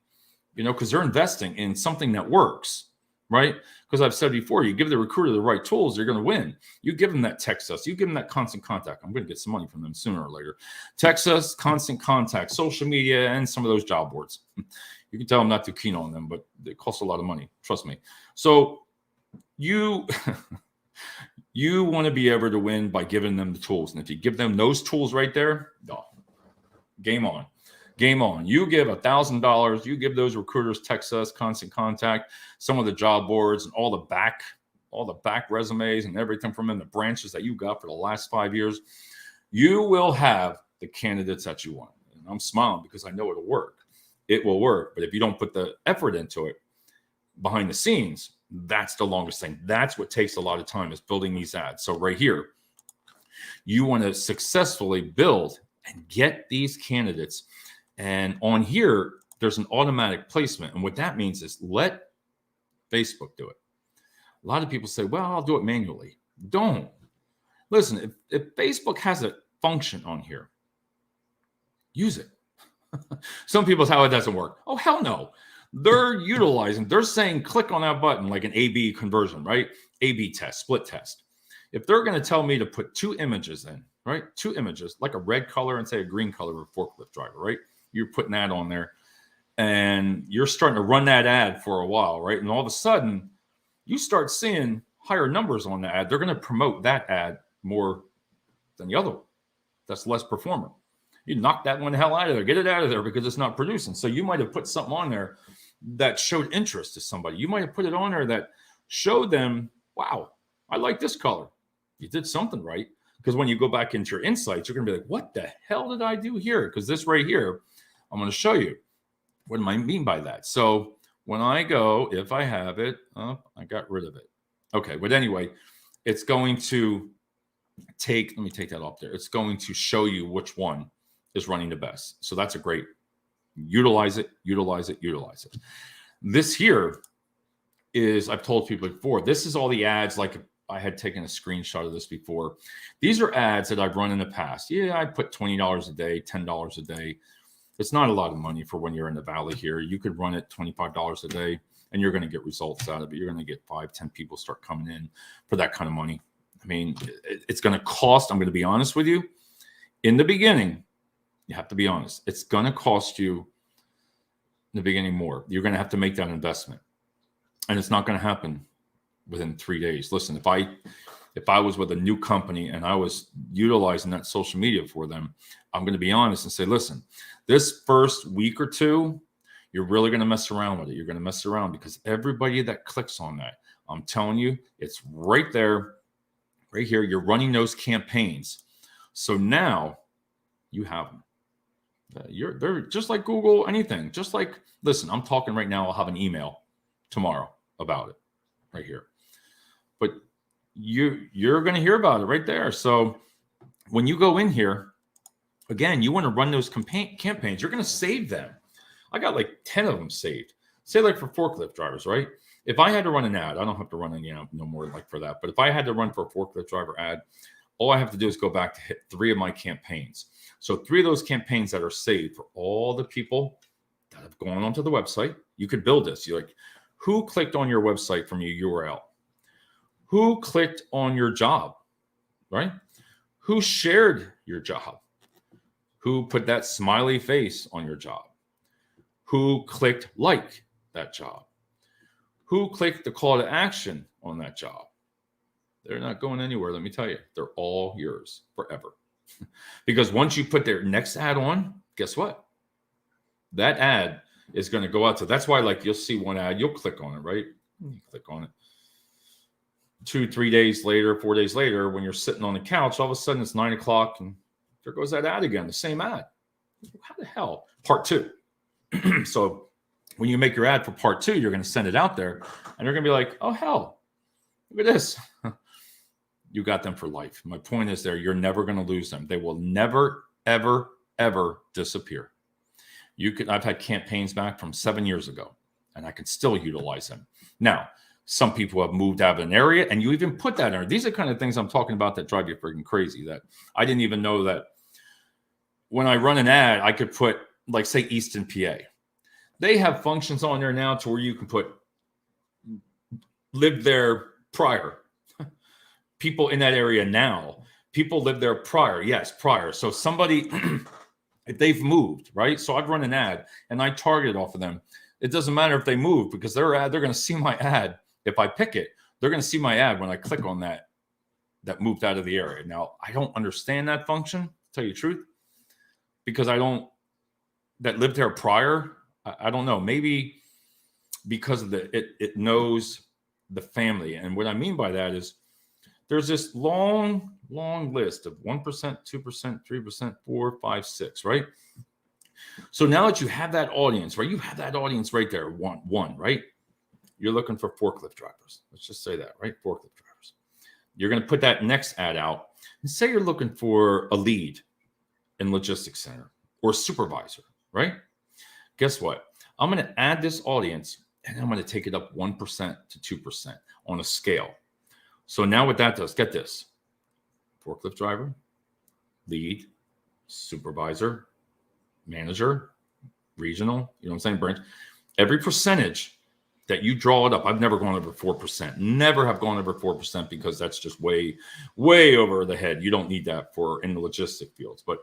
because they're investing in something that works, right? Because I've said before, you give the recruiter the right tools, you're going to win. You give them that text us, you give them that constant contact. I'm going to get some money from them sooner or later. Text us, constant contact, social media, and some of those job boards. You can tell I'm not too keen on them, but they cost a lot of money. Trust me. So you you want to be able to win by giving them the tools. And if you give them those tools right there, game on. Game on. You give $1,000. You give those recruiters, text us, constant contact, some of the job boards, and all the back resumes and everything from in the branches that you got for the last 5 years. You will have the candidates that you want. And I'm smiling because I know it'll work. It will work. But if you don't put the effort into it behind the scenes, that's the longest thing. That's what takes a lot of time, is building these ads. So right here, you want to successfully build and get these candidates. And on here, there's an automatic placement. And what that means is let Facebook do it. A lot of people say, well, I'll do it manually. Don't. Listen, if Facebook has a function on here, use it. Some people say, how it doesn't work. Oh, hell no. They're saying click on that button like an A/B conversion, right? A/B test, split test. If they're going to tell me to put 2 images in, right? 2 images, like a red color and say a green color of a forklift driver, right? You're putting that on there and you're starting to run that ad for a while, right? And all of a sudden you start seeing higher numbers on the ad. They're going to promote that ad more than the other one. That's less performant. You knock that one the hell out of there, get it out of there because it's not producing. So you might have put something on there that showed interest to somebody. You might have put it on there that showed them, wow, I like this color. You did something right. Because when you go back into your insights, you're going to be like, what the hell did I do here? Because this right here, I'm going to show you. What do I mean by that? So when I go, if I have it, I got rid of it. Okay, but anyway, it's going to let me take that off there. It's going to show you which one is running the best. So that's a great, utilize it. This here is, I've told people before, this is all the ads. Like I had taken a screenshot of this before. These are ads that I've run in the past. Yeah, I put $20 a day, $10 a day. It's not a lot of money for when you're in the valley here. You could run it $25 a day and you're going to get results out of it. You're going to get 5, 10 people start coming in for that kind of money. I mean, it's going to cost, I'm going to be honest with you, in the beginning, you have to be honest. It's going to cost you in the beginning more. You're going to have to make that investment. And it's not going to happen within 3 days. Listen, if I was with a new company and I was utilizing that social media for them, I'm going to be honest and say, listen, this first week or 2, you're really going to mess around with it. You're going to mess around because everybody that clicks on that, I'm telling you, it's right there, right here. You're running those campaigns. So now you have them. They're just like Google, anything. Just like, listen, I'm talking right now. I'll have an email tomorrow about it right here. But you're going to hear about it right there. So when you go in here, again, you want to run those campaigns. You're going to save them. I got like 10 of them saved. Say like for forklift drivers, right? If I had to run an ad, I don't have to run any no more like for that. But if I had to run for a forklift driver ad, all I have to do is go back to hit 3 of my campaigns. So 3 of those campaigns that are saved for all the people that have gone onto the website. You could build this. You're like, who clicked on your website from your URL? Who clicked on your job, right? Who shared your job? Who put that smiley face on your job? Who clicked like that job? Who clicked the call to action on that job? They're not going anywhere, let me tell you. They're all yours forever. Because once you put their next ad on, guess what? That ad is going to go out. So that's why, like, you'll see one ad, you'll click on it, right? You click on it. 2, 3 days later, 4 days later, when you're sitting on the couch, all of a sudden it's 9 o'clock and there goes that ad again, the same ad. How the hell? Part 2. So when you make your ad for part 2, you're going to send it out there and they're going to be like, oh, hell, look at this. You got them for life. My point is there, you're never going to lose them. They will never, ever, ever disappear. I've had campaigns back from 7 years ago and I can still utilize them. Now, Some people have moved out of an area and you even put that in there. These are kind of things I'm talking about that drive you freaking crazy, that I didn't even know that when I run an ad, I could put, like, say, Easton, PA. They have functions on there now to where you can put lived there prior. People in that area now. People live there prior. Yes, prior. So somebody, if they've moved, right? So I'd run an ad and I target off of them. It doesn't matter if they move, because their ad, they're going to see my ad. If I pick it, they're going to see my ad when I click on that moved out of the area. Now, I don't understand that function, to tell you the truth, because that lived there prior. I don't know. Maybe because of it knows the family. And what I mean by that is there's this long list of 1%, 2%, 3%, 4, 5, 6, right? So now that you have that audience, right? You have that audience right there, one, right? You're looking for forklift drivers. Let's just say that, right? Forklift drivers. You're going to put that next ad out and say you're looking for a lead in logistics center or supervisor, right? Guess what? I'm going to add this audience and I'm going to take it up 1% to 2% on a scale. So now what that does, get this: forklift driver, lead, supervisor, manager, regional, you know what I'm saying, branch. Every percentage that you draw it up, I've never gone over 4%. Never have gone over 4%, because that's just way over the head. You don't need that for in the logistic fields. But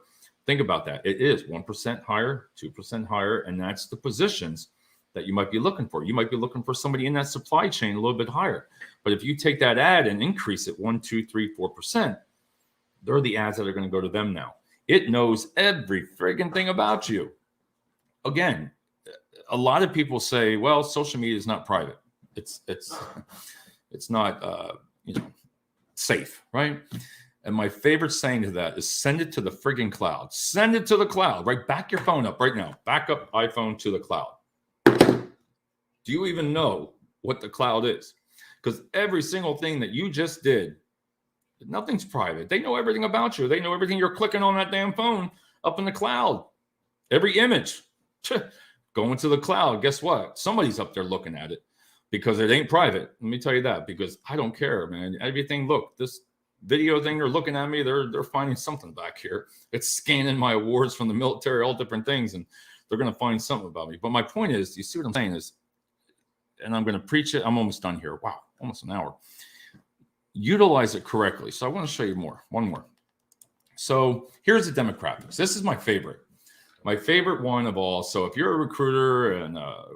think about that. It is 1% higher, 2% higher, and that's the positions that you might be looking for. You might be looking for somebody in that supply chain a little bit higher. But if you take that ad and increase it 1, 2, 3, 4%, they're the ads that are going to go to them now. It knows every friggin' thing about you. Again, a lot of people say, well, social media is not private. It's not safe, right? And my favorite saying to that is send it to the friggin' cloud. Send it to the cloud, right? Back your phone up right now. Back up iPhone to the cloud. Do you even know what the cloud is? Because every single thing that you just did, nothing's private. They know everything about you. They know everything you're clicking on that damn phone up in the cloud. Every image going to the cloud. Guess what? Somebody's up there looking at it, because it ain't private. Let me tell you that, because I don't care, man. Everything, look, this video thing, they're looking at me. They're finding something back here. It's scanning my awards from the military, all different things, and they're going to find something about me. But my point is, you see what I'm saying is, and I'm going to preach it. I'm almost done here. Wow, almost an hour. Utilize it correctly. So I want to show you one more. So here's the demographics. This is my favorite one of all. So if you're a recruiter and a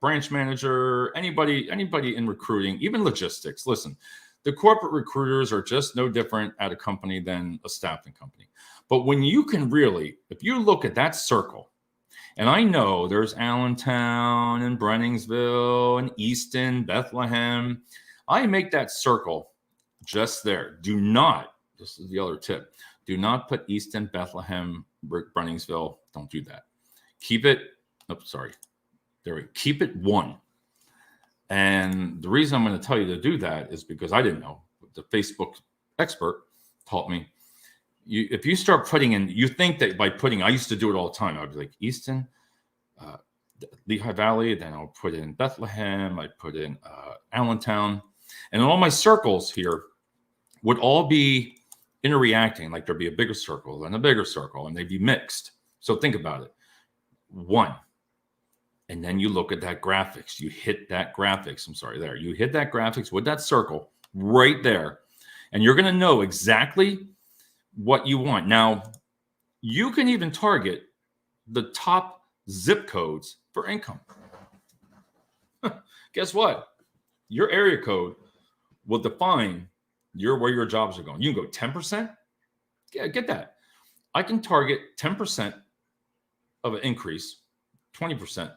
branch manager, anybody in recruiting, even logistics, listen, the corporate recruiters are just no different at a company than a staffing company. But when you can really, if you look at that circle, and I know there's Allentown and Brenningsville and Easton, Bethlehem. I make that circle just there. Do not, this is the other tip, do not put Easton, Bethlehem, Brenningsville. Don't do that. Keep it, keep it one. And the reason I'm going to tell you to do that is because I didn't know. The Facebook expert taught me. If you start putting in, you think that by putting, I used to do it all the time. I'd be like Easton, Lehigh Valley, then I'll put in Bethlehem, I'd put in Allentown. And all my circles here would all be interreacting. Like there'd be a bigger circle and a bigger circle, and they'd be mixed. So think about it. One. And then you look at that graphics. You hit that graphics. There. You hit that graphics with that circle right there. And you're going to know exactly what you want. Now, you can even target the top zip codes for income. Guess what? Your area code will define where your jobs are going. You can go 10%. Yeah, get that. I can target 10% of an increase, 20%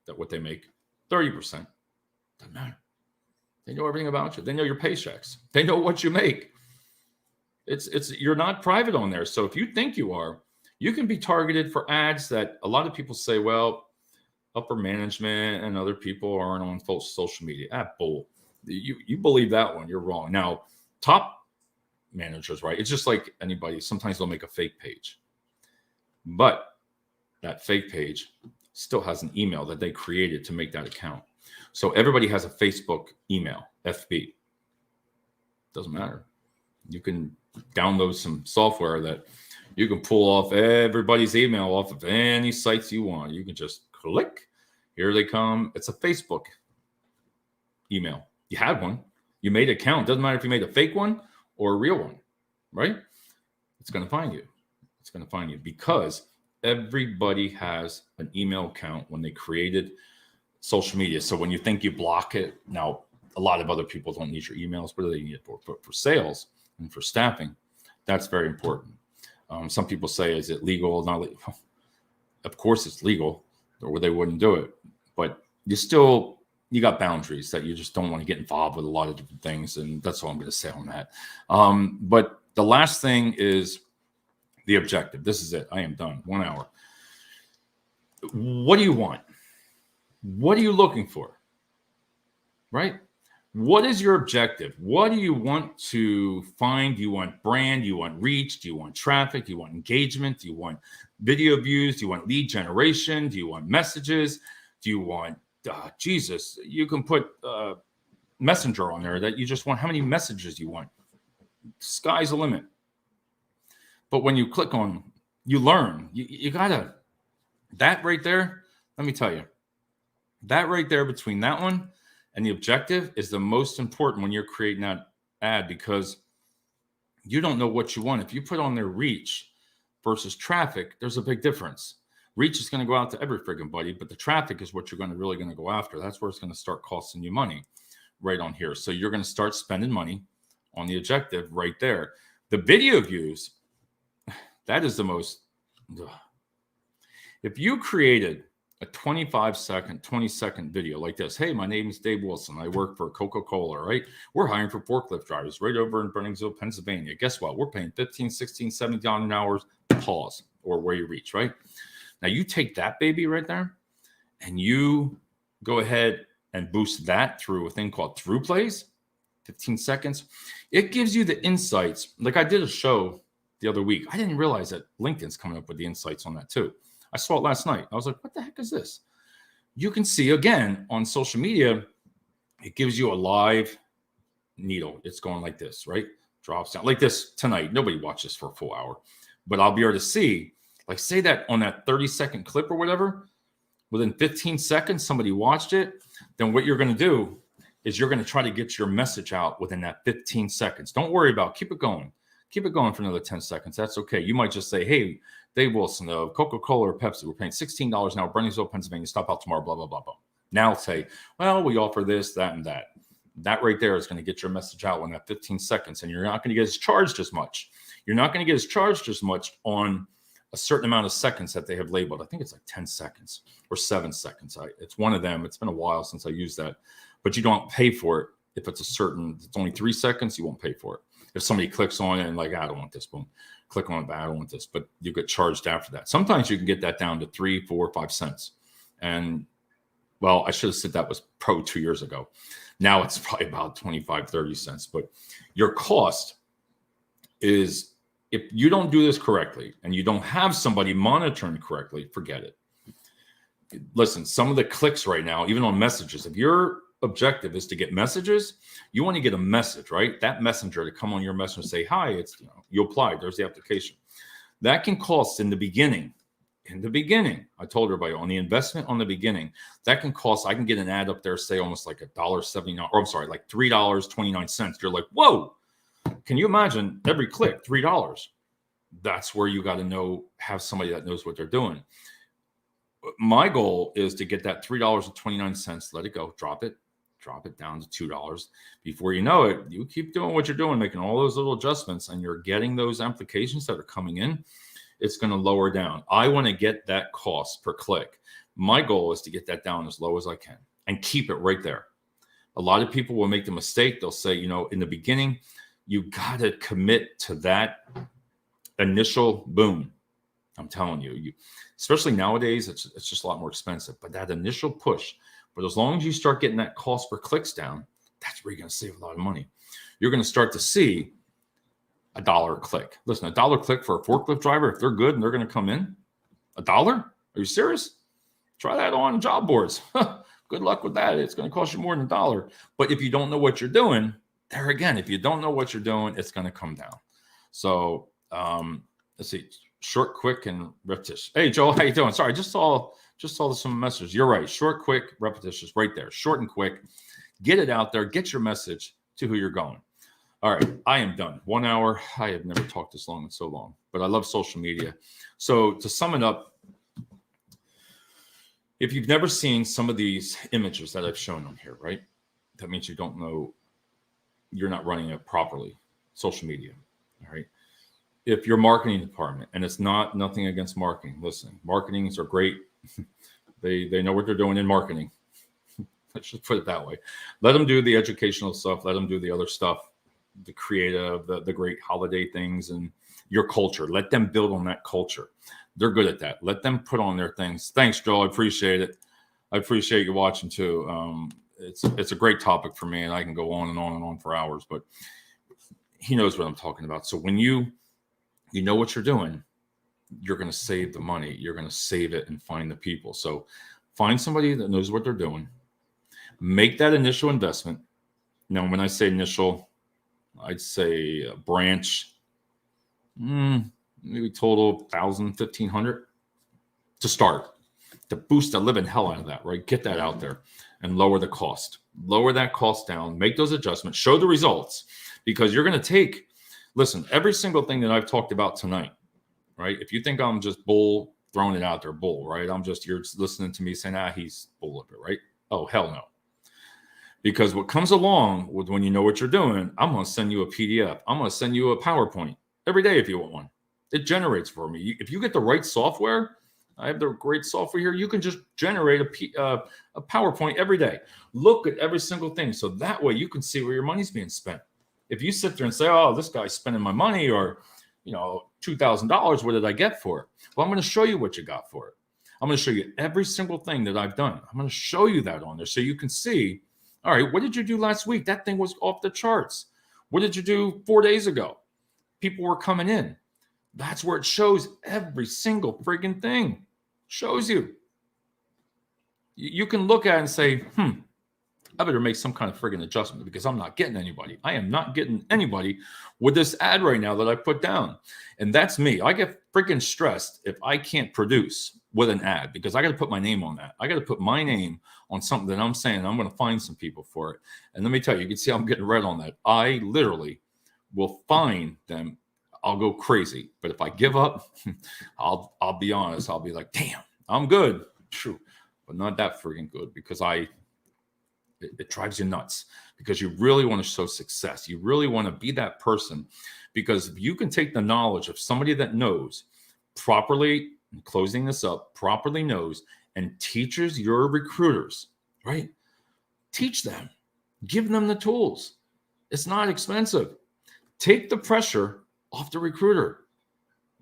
that what they make, 30%. Doesn't matter. They know everything about you. They know your paychecks. They know what you make. You're not private on there. So if you think you are, you can be targeted for ads that a lot of people say, well, upper management and other people aren't on social media. Bull. You believe that one, you're wrong. Now, top managers, right? It's just like anybody. Sometimes they'll make a fake page. But that fake page still has an email that they created to make that account. So everybody has a Facebook email, FB. Doesn't matter. You can download some software that you can pull off everybody's email off of any sites you want. You can just click. Here they come. It's a Facebook email. You had one. You made an account. Doesn't matter if you made a fake one or a real one, right? It's going to find you. It's going to find you because everybody has an email account when they created social media. So when you think you block it, now a lot of other people don't need your emails. What do they need it for? But for sales and for staffing, that's very important. Some people say, is it legal? Not legal. Of course it's legal, or they wouldn't do it. But you got boundaries that you just don't want to get involved with a lot of different things. And that's all I'm going to say on that. But the last thing is the objective. This is it. I am done. 1 hour. What do you want? What are you looking for? Right? What is your objective? What do you want to find? Do you want brand? Do you want reach? Do you want traffic? Do you want engagement? Do you want video views? Do you want lead generation? Do you want messages? Do you want, Jesus, you can put Messenger on there that you just want how many messages you want. Sky's the limit. But when you click on, you learn. You gotta, that right there, let me tell you, that right there between that one and the objective is the most important when you're creating that ad, because you don't know what you want. If you put on their reach versus traffic, there's a big difference. Reach is going to go out to every friggin' buddy, but the traffic is what you're really going to go after. That's where it's going to start costing you money right on here. So you're going to start spending money on the objective right there. The video views, that is the most, if you created a 25-second, 20-second video like this. Hey, my name is Dave Wilson. I work for Coca-Cola, right? We're hiring for forklift drivers right over in Burningsville, Pennsylvania. Guess what? We're paying $15, $16, $17 an hour, pause, or where you reach, right? Now, you take that baby right there, and you go ahead and boost that through a thing called Through Plays, 15 seconds. It gives you the insights. Like I did a show the other week. I didn't realize that LinkedIn's coming up with the insights on that too. I saw it last night. I was like, what the heck is this? You can see, again, on social media, it gives you a live needle. It's going like this, right? Drops down like this tonight. Nobody watches for a full hour. But I'll be able to see, like say that on that 30-second clip or whatever, within 15 seconds, somebody watched it. Then what you're going to do is you're going to try to get your message out within that 15 seconds. Don't worry about it. Keep it going. Keep it going for another 10 seconds. That's okay. You might just say, hey, Dave Wilson of Coca-Cola or Pepsi, we're paying $16 now, Burningsville, Pennsylvania. Stop out tomorrow, blah, blah, blah, blah. Now say, well, we offer this, that, and that. That right there is going to get your message out in that 15 seconds, and you're not going to get as charged as much. You're not going to get as charged as much on a certain amount of seconds that they have labeled. I think it's like 10 seconds or 7 seconds. It's one of them. It's been a while since I used that. But you don't pay for it. If it's it's only 3 seconds, you won't pay for it. If somebody clicks on it and like, I don't want this, boom, click on it, I don't want this, but you get charged after that. Sometimes you can get that down to 3, 4, 5 cents. And well, I should have said that was pro 2 years ago. Now it's probably about 25, 30 cents. But your cost is, if you don't do this correctly and you don't have somebody monitoring correctly, forget it. Listen, some of the clicks right now, even on messages, if your objective is to get messages, you want to get a message, right? That messenger to come on your messenger and say, hi, it's, you applied, there's the application. That can cost in the beginning, I told everybody on the investment on the beginning, that can cost, I can get an ad up there, say almost like $1.79, or I'm sorry, like $3.29. You're like, whoa, can you imagine every click, $3? That's where you got to have somebody that knows what they're doing. My goal is to get that $3.29, let it go, drop it down to $2. Before you know it, you keep doing what you're doing, making all those little adjustments, and you're getting those applications that are coming in. It's going to lower down. I want to get that cost per click. My goal is to get that down as low as I can and keep it right there. A lot of people will make the mistake. They'll say, in the beginning, you got to commit to that initial boom. I'm telling you, especially nowadays, it's just a lot more expensive. But that initial push, but as long as you start getting that cost per clicks down, that's where you're going to save a lot of money. You're going to start to see $1 a click. Listen, $1 a click for a forklift driver, if they're good and they're going to come in, $1? Are you serious? Try that on job boards. Go good luck with that. It's going to cost you more than $1. But if you don't know what you're doing, there again, if you don't know what you're doing, it's going to come down. So let's see, short, quick, and repetitious. Hey, Joel, how you doing? Sorry, just saw some messages. You're right. Short, quick, repetitious, right there. Short and quick. Get it out there. Get your message to who you're going. All right, I am done. 1 hour. I have never talked this long in so long, but I love social media. So to sum it up, if you've never seen some of these images that I've shown on here, right? That means you don't know, you're not running it properly, social media, all right? If your marketing department, and it's nothing against marketing, listen, marketings are great. They know what they're doing in marketing. Let's just put it that way. Let them do the educational stuff. Let them do the other stuff, the creative, the great holiday things, and your culture. Let them build on that culture. They're good at that. Let them put on their things. Thanks, Joel. I appreciate it. I appreciate you watching too. It's a great topic for me, and I can go on and on and on for hours, but he knows what I'm talking about. So when you know what you're doing, you're going to save the money. You're going to save it and find the people. So find somebody that knows what they're doing. Make that initial investment. Now, when I say initial, I'd say a branch, maybe total 1,000, 1,500 to start, to boost the living hell out of that, right? Get that out there and lower the cost. Lower that cost down, make those adjustments, show the results, because you're going to take, listen, every single thing that I've talked about tonight, right? If you think I'm just throwing it out there, right? You're just listening to me saying, he's full of it, right? Oh, hell no. Because what comes along with when you know what you're doing, I'm going to send you a PDF. I'm going to send you a PowerPoint every day if you want one. It generates for me. If you get the right software, I have the great software here. You can just generate a PowerPoint every day. Look at every single thing. So that way you can see where your money's being spent. If you sit there and say, oh, this guy's spending my money, or, $2,000, what did I get for it? Well, I'm going to show you what you got for it. I'm going to show you every single thing that I've done. I'm going to show you that on there so you can see, all right, what did you do last week? That thing was off the charts. What did you do 4 days ago? People were coming in. That's where it shows every single friggin' thing. Shows you. You can look at it and say, I better make some kind of friggin' adjustment because I'm not getting anybody. I am not getting anybody with this ad right now that I put down. And that's me. I get friggin' stressed if I can't produce with an ad because I got to put my name on that. I got to put my name on something that I'm saying. I'm going to find some people for it. And let me tell you, you can see I'm getting red on that. I literally will find them. I'll go crazy. But if I give up, I'll be honest. I'll be like, damn, I'm good. True. But not that friggin' good because it drives you nuts because you really want to show success. You really want to be that person because if you can take the knowledge of somebody that knows properly, closing this up, properly knows and teaches your recruiters, right? Teach them, give them the tools. It's not expensive. Take the pressure off the recruiter.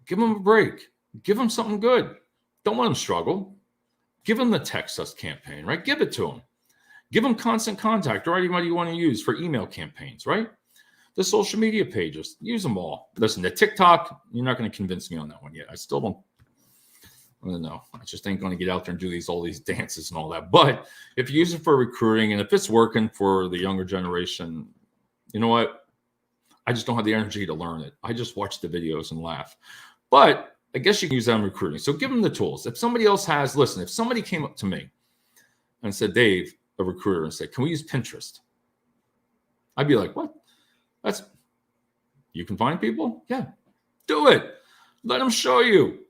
Give them a break. Give them something good. Don't let them struggle. Give them the text us campaign, right? Give it to them. Give them constant contact or anybody you want to use for email campaigns, right? The social media pages, use them all. Listen, the TikTok, you're not going to convince me on that one yet. I don't know. I just ain't going to get out there and do all these dances and all that. But if you use it for recruiting and if it's working for the younger generation, you know what? I just don't have the energy to learn it. I just watch the videos and laugh. But I guess you can use that in recruiting. So give them the tools. If somebody else has, listen, if somebody came up to me and said, Dave, a recruiter, and said, can we use Pinterest? I'd be like, what? You can find people? Yeah, do it. Let them show you.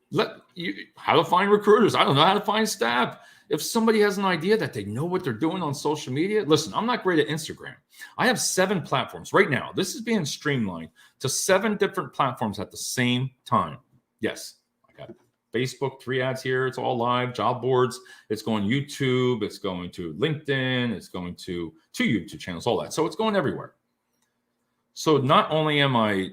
How to find recruiters. I don't know how to find staff. If somebody has an idea that they know what they're doing on social media, listen, I'm not great at Instagram. I have 7 platforms right now. This is being streamlined to 7 different platforms at the same time. Yes, I got Facebook, 3 ads here. It's all live. Job boards. It's going YouTube. It's going to LinkedIn. It's going to 2 YouTube channels, all that. So it's going everywhere. So not only am I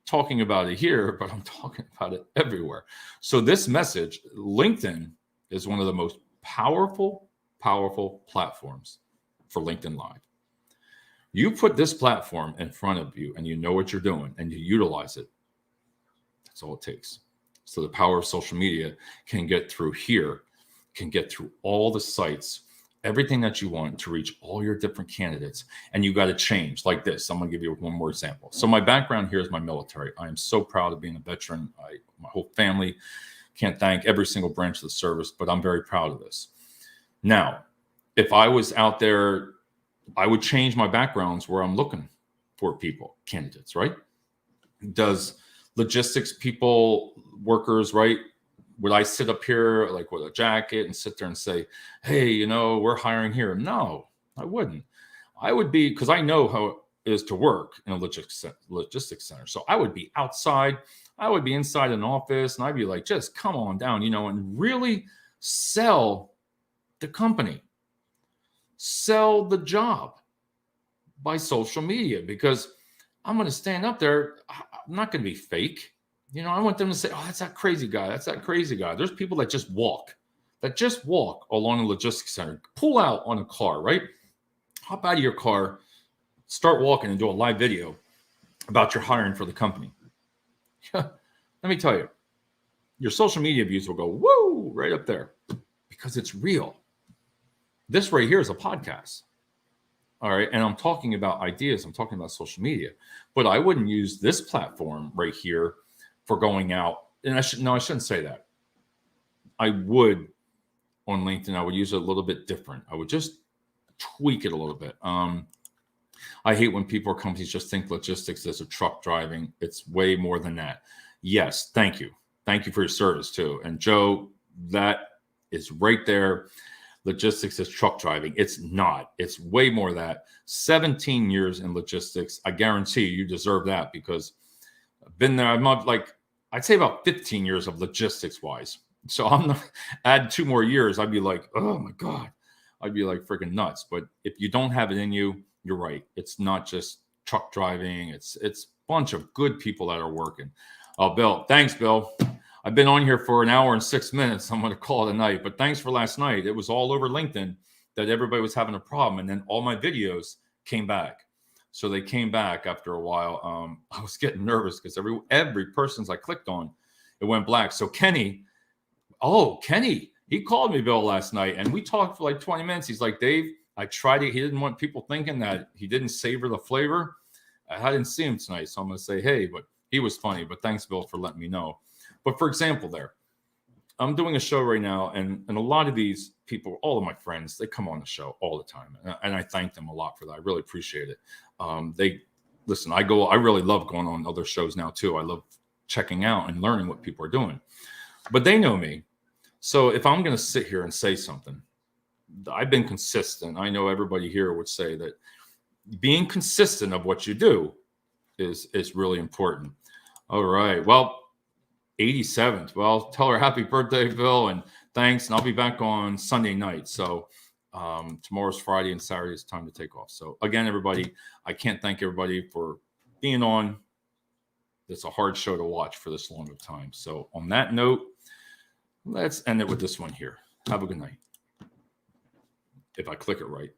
talking about it here, but I'm talking about it everywhere. So this message, LinkedIn is one of the most powerful platforms for LinkedIn Live. You put this platform in front of you and you know what you're doing and you utilize it. That's all it takes. So the power of social media can get through here, can get through all the sites everything that you want to reach all your different candidates, and you got to change like this. I'm going to give you one more example. So my background here is my military. I am so proud of being a veteran. My whole family can't thank every single branch of the service, but I'm very proud of this. Now, if I was out there, I would change my backgrounds where I'm looking for people, candidates, right? Does logistics people, workers, right? Would I sit up here like with a jacket and sit there and say, hey, we're hiring here? No, I wouldn't. I would be, because I know how it is to work in a logistics center. So I would be outside, I would be inside an office, and I'd be like, just come on down, and really sell the company, sell the job by social media, because I'm going to stand up there. I'm not going to be fake. I want them to say, oh, that's that crazy guy. That's that crazy guy. There's people that just walk along a logistics center, pull out on a car, right? Hop out of your car, start walking and do a live video about your hiring for the company. Let me tell you, your social media views will go, woo, right up there, because it's real. This right here is a podcast. All right. And I'm talking about ideas. I'm talking about social media, but I wouldn't use this platform right here for going out. And I shouldn't say that. I would on LinkedIn. I would use it a little bit different. I would just tweak it a little bit. I hate when people or companies just think logistics is a truck driving. It's way more than that. Yes. Thank you. Thank you for your service too. And Joe, that is right there. Logistics is truck driving. It's not. It's way more than that. 17 years in logistics. I guarantee you deserve that, because I've been there. I'm not like, I'd say about 15 years of logistics wise. So I'm not, add 2 more years, I'd be like, oh my God, I'd be like freaking nuts. But if you don't have it in you, you're right. It's not just truck driving. It's a bunch of good people that are working. Oh, Bill, thanks, Bill. I've been on here for an hour and 6 minutes. I'm going to call it a night, but thanks for last night. It was all over LinkedIn that everybody was having a problem. And then all my videos came back. So they came back after a while. I was getting nervous because every person's I clicked on, it went black. So Kenny, he called me, Bill, last night, and we talked for like 20 minutes. He's like, Dave, I tried it. He didn't want people thinking that he didn't savor the flavor. I didn't see him tonight, so I'm going to say, hey, but he was funny. But thanks, Bill, for letting me know. But for example, I'm doing a show right now, and a lot of these people, all of my friends, they come on the show all the time, and I thank them a lot for that. I really appreciate it. They listen. I really love going on other shows now too. I love checking out and learning what people are doing, but they know me. So if I'm going to sit here and say something, I've been consistent. I know everybody here would say that being consistent of what you do is really important. All right. Well, 87th. Well, tell her happy birthday, Bill, and thanks. And I'll be back on Sunday night. So tomorrow's Friday and Saturday is time to take off. So again, everybody, I can't thank everybody for being on. It's a hard show to watch for this long of time. So on that note, let's end it with this one here. Have a good night. If I click it right.